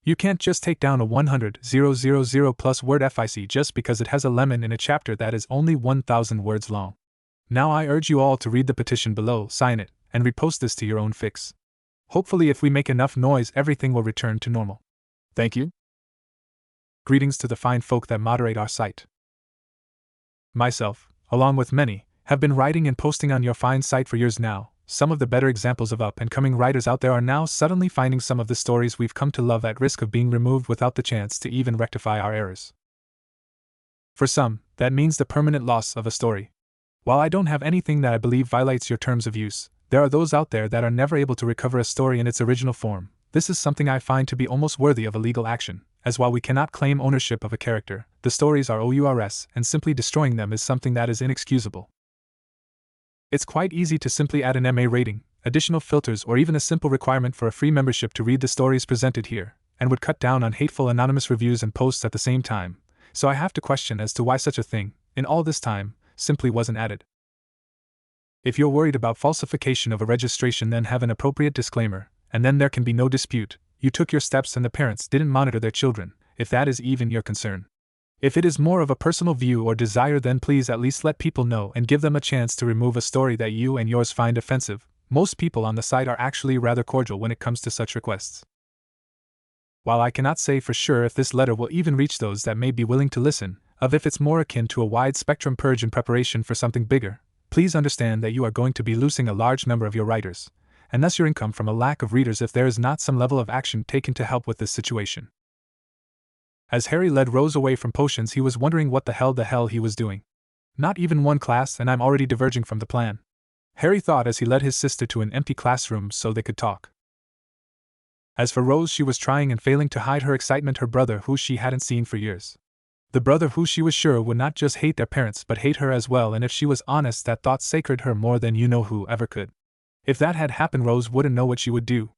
A: You can't just take down a 100,000 plus word fic just because it has a lemon in a chapter that is only 1,000 words long. Now I urge you all to read the petition below, sign it, and repost this to your own fics. Hopefully if we make enough noise everything will return to normal. Thank you. Greetings to the fine folk that moderate our site. Myself, along with many, have been writing and posting on your fine site for years now. Some of the better examples of up-and-coming writers out there are now suddenly finding some of the stories we've come to love at risk of being removed without the chance to even rectify our errors. For some, that means the permanent loss of a story. While I don't have anything that I believe violates your terms of use, there are those out there that are never able to recover a story in its original form. This is something I find to be almost worthy of a legal action, as while we cannot claim ownership of a character, the stories are ours, and simply destroying them is something that is inexcusable. It's quite easy to simply add an MA rating, additional filters or even a simple requirement for a free membership to read the stories presented here, and would cut down on hateful anonymous reviews and posts at the same time, so I have to question as to why such a thing, in all this time, simply wasn't added. If you're worried about falsification of a registration then have an appropriate disclaimer, and then there can be no dispute, you took your steps and the parents didn't monitor their children, if that is even your concern. If it is more of a personal view or desire then please at least let people know and give them a chance to remove a story that you and yours find offensive. Most people on the site are actually rather cordial when it comes to such requests. While I cannot say for sure if this letter will even reach those that may be willing to listen, of if it's more akin to a wide spectrum purge in preparation for something bigger, please understand that you are going to be losing a large number of your writers, and thus your income from a lack of readers if there is not some level of action taken to help with this situation. As Harry led Rose away from potions he was wondering what the hell he was doing. Not even one class and I'm already diverging from the plan. Harry thought as he led his sister to an empty classroom so they could talk. As for Rose she was trying and failing to hide her excitement her brother who she hadn't seen for years. The brother who she was sure would not just hate their parents but hate her as well and if she was honest that thought sacred her more than you know who ever could. If that had happened Rose wouldn't know what she would do.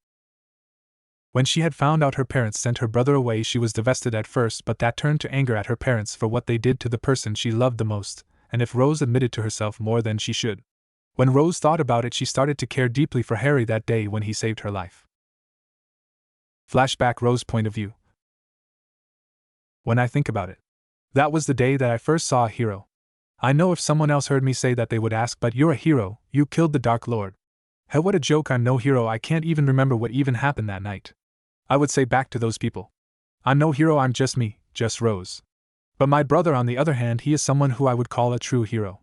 A: When she had found out her parents sent her brother away she was devastated at first but that turned to anger at her parents for what they did to the person she loved the most, and if Rose admitted to herself more than she should. When Rose thought about it she started to care deeply for Harry that day when he saved her life. Flashback Rose's point of view. When I think about it, that was the day that I first saw a hero. I know if someone else heard me say that they would ask but you're a hero, you killed the Dark Lord. Hell what a joke I'm no hero I can't even remember what even happened that night. I would say back to those people. I'm no hero I'm just me, just Rose. But my brother on the other hand he is someone who I would call a true hero.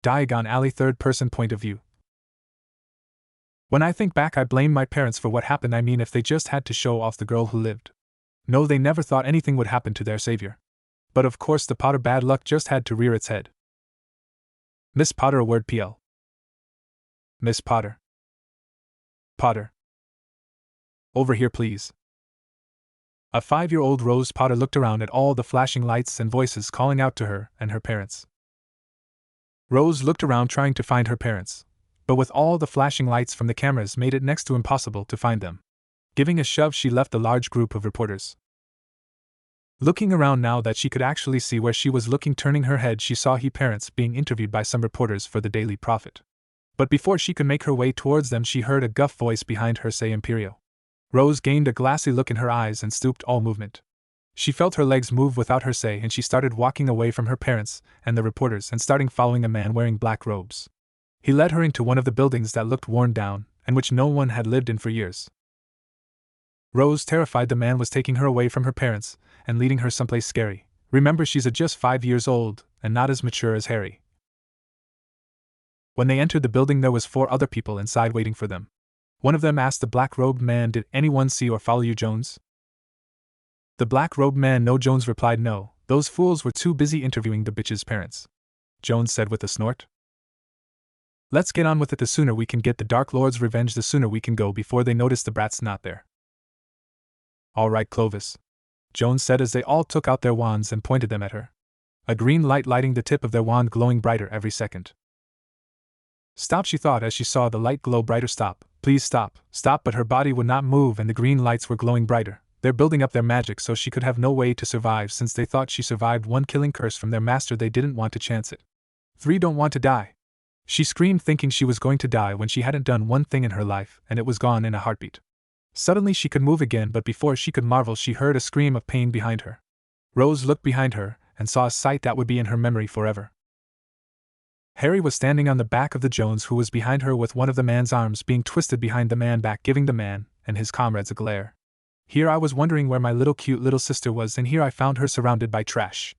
A: Diagon Alley third person point of view. When I think back I blame my parents for what happened I mean if they just had to show off the girl who lived. No they never thought anything would happen to their savior. But of course the Potter bad luck just had to rear its head. Miss Potter a word PL. Miss Potter. Potter. Over here please. A 5-year-old Rose Potter looked around at all the flashing lights and voices calling out to her and her parents. Rose looked around trying to find her parents, but with all the flashing lights from the cameras made it next to impossible to find them. Giving a shove she left the large group of reporters. Looking around now that she could actually see where she was looking turning her head she saw her parents being interviewed by some reporters for the Daily Prophet. But before she could make her way towards them she heard a guff voice behind her say Imperio. Rose gained a glassy look in her eyes and stooped all movement. She felt her legs move without her say and she started walking away from her parents and the reporters and starting following a man wearing black robes. He led her into one of the buildings that looked worn down and which no one had lived in for years. Rose, terrified the man was taking her away from her parents and leading her someplace scary. Remember she's just 5 years old and not as mature as Harry. When they entered the building there was 4 other people inside waiting for them. One of them asked the black-robed man, "Did anyone see or follow you, Jones?" The black-robed man, "No." Jones replied, "No, those fools were too busy interviewing the bitch's parents." Jones said with a snort. "Let's get on with it. The sooner we can get the Dark Lord's revenge, the sooner we can go before they notice the brat's not there." "All right, Clovis," Jones said as they all took out their wands and pointed them at her. A green light lighting the tip of their wand, glowing brighter every second. "Stop," she thought as she saw the light glow brighter. "Stop, please stop, stop," but her body would not move and the green lights were glowing brighter. They're building up their magic so she could have no way to survive. Since they thought she survived one killing curse from their master, they didn't want to chance it. 3 don't want to die. She screamed, thinking she was going to die when she hadn't done one thing in her life, and it was gone in a heartbeat. Suddenly she could move again, but before she could marvel, she heard a scream of pain behind her. Rose looked behind her and saw a sight that would be in her memory forever. Harry was standing on the back of the Jones, who was behind her with one of the man's arms being twisted behind the man back, giving the man and his comrades a glare. "Here I was wondering where my cute little sister was, and here I found her surrounded by trash."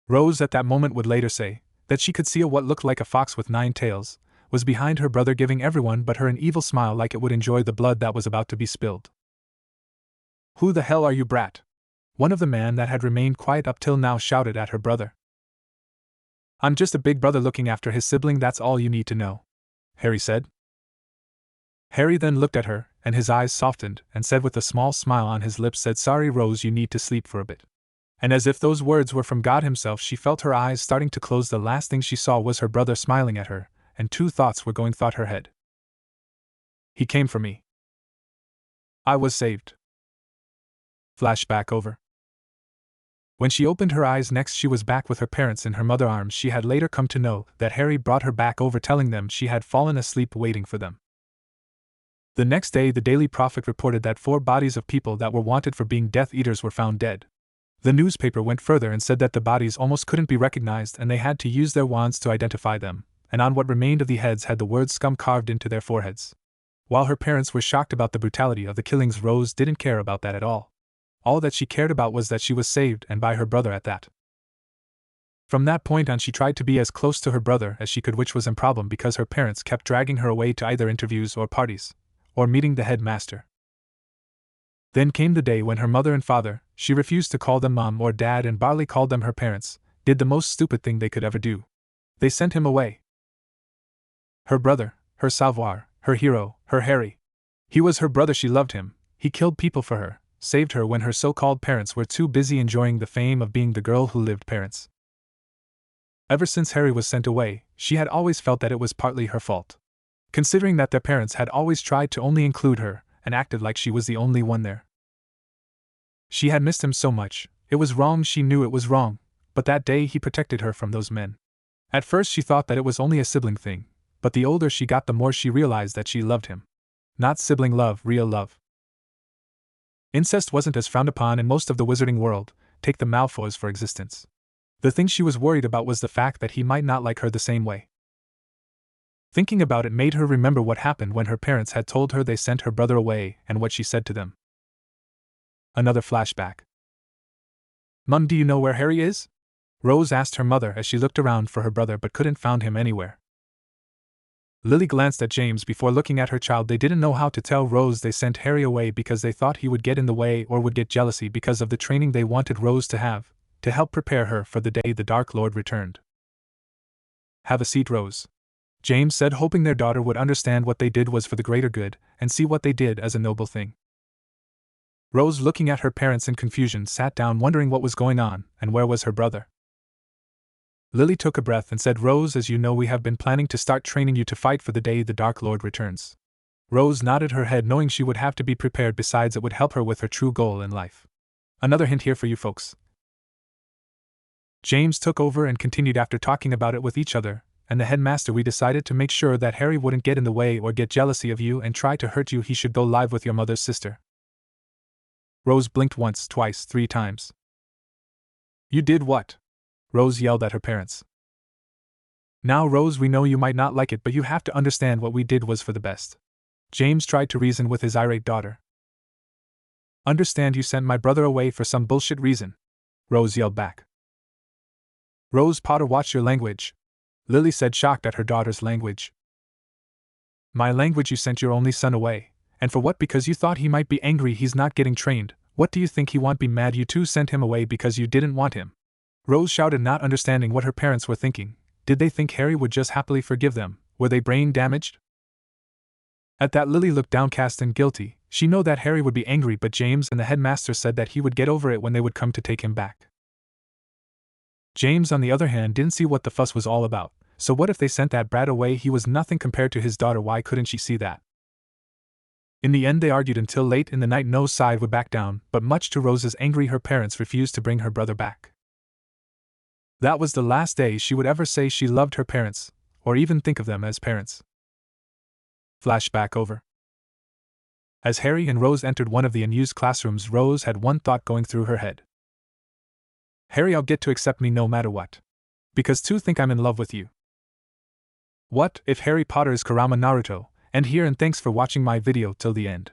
A: Rose at that moment would later say that she could see what looked like a fox with 9 tails was behind her brother, giving everyone but her an evil smile like it would enjoy the blood that was about to be spilled. "Who the hell are you, brat?" one of the men that had remained quiet up till now shouted at her brother. "I'm just a big brother looking after his sibling, that's all you need to know," Harry said. Harry then looked at her, and his eyes softened, and said with a small smile on his lips, said, "Sorry, Rose, you need to sleep for a bit." And as if those words were from God himself, she felt her eyes starting to close. The last thing she saw was her brother smiling at her, and 2 thoughts were going through her head. "He came for me. I was saved." Flashback over. When she opened her eyes next, she was back with her parents in her mother's arms. She had later come to know that Harry brought her back over, telling them she had fallen asleep waiting for them. The next day, the Daily Prophet reported that 4 bodies of people that were wanted for being Death Eaters were found dead. The newspaper went further and said that the bodies almost couldn't be recognized and they had to use their wands to identify them, and on what remained of the heads had the word scum carved into their foreheads. While her parents were shocked about the brutality of the killings, Rose didn't care about that at all. All that she cared about was that she was saved, and by her brother at that. From that point on, she tried to be as close to her brother as she could, which was improbable because her parents kept dragging her away to either interviews or parties, or meeting the headmaster. Then came the day when her mother and father, she refused to call them mom or dad and barely called them her parents, did the most stupid thing they could ever do. They sent him away. Her brother, her savoir, her hero, her Harry. He was her brother, she loved him, he killed people for her, saved her when her so-called parents were too busy enjoying the fame of being the girl who lived parents. Ever since Harry was sent away, she had always felt that it was partly her fault. Considering that their parents had always tried to only include her, and acted like she was the only one there. She had missed him so much, it was wrong, she knew it was wrong, but that day he protected her from those men. At first she thought that it was only a sibling thing, but the older she got the more she realized that she loved him. Not sibling love, real love. Incest wasn't as frowned upon in most of the wizarding world, take the Malfoys for existence. The thing she was worried about was the fact that he might not like her the same way. Thinking about it made her remember what happened when her parents had told her they sent her brother away and what she said to them. Another flashback. "Mum, do you know where Harry is?" Rose asked her mother as she looked around for her brother but couldn't find him anywhere. Lily glanced at James before looking at her child. They didn't know how to tell Rose they sent Harry away because they thought he would get in the way or would get jealousy because of the training they wanted Rose to have, to help prepare her for the day the Dark Lord returned. "Have a seat, Rose," James said, hoping their daughter would understand what they did was for the greater good, and see what they did as a noble thing. Rose, looking at her parents in confusion, sat down wondering what was going on, and where was her brother. Lily took a breath and said, "Rose, as you know, we have been planning to start training you to fight for the day the Dark Lord returns." Rose nodded her head, knowing she would have to be prepared. Besides, it would help her with her true goal in life. "Another hint here for you folks." James took over and continued, "After talking about it with each other and the headmaster, we decided to make sure that Harry wouldn't get in the way or get jealousy of you and try to hurt you. He should go live with your mother's sister." Rose blinked once, twice, 3 times. "You did what?" Rose yelled at her parents. "Now, Rose, we know you might not like it, but you have to understand what we did was for the best." James tried to reason with his irate daughter. "Understand, you sent my brother away for some bullshit reason," Rose yelled back. "Rose Potter, watch your language," Lily said, shocked at her daughter's language. My language, you sent your only son away. And for what? Because you thought he might be angry he's not getting trained. What do you think he won't be mad you two sent him away because you didn't want him? Rose shouted, not understanding what her parents were thinking. Did they think Harry would just happily forgive them? Were they brain damaged? At that, Lily looked downcast and guilty. She knew that Harry would be angry, but James and the headmaster said that he would get over it when they would come to take him back. James, on the other hand, didn't see what the fuss was all about. So what if they sent that brat away? He was nothing compared to his daughter. Why couldn't she see that? In the end, they argued until late in the night. No side would back down, but much to Rose's anger, her parents refused to bring her brother back. That was the last day she would ever say she loved her parents, or even think of them as parents. Flashback over. As Harry and Rose entered one of the unused classrooms, Rose had one thought going through her head. Harry, I'll get to accept me no matter what. Because two think I'm in love with you. What if Harry Potter is Kurama Naruto? And thanks for watching my video till the end.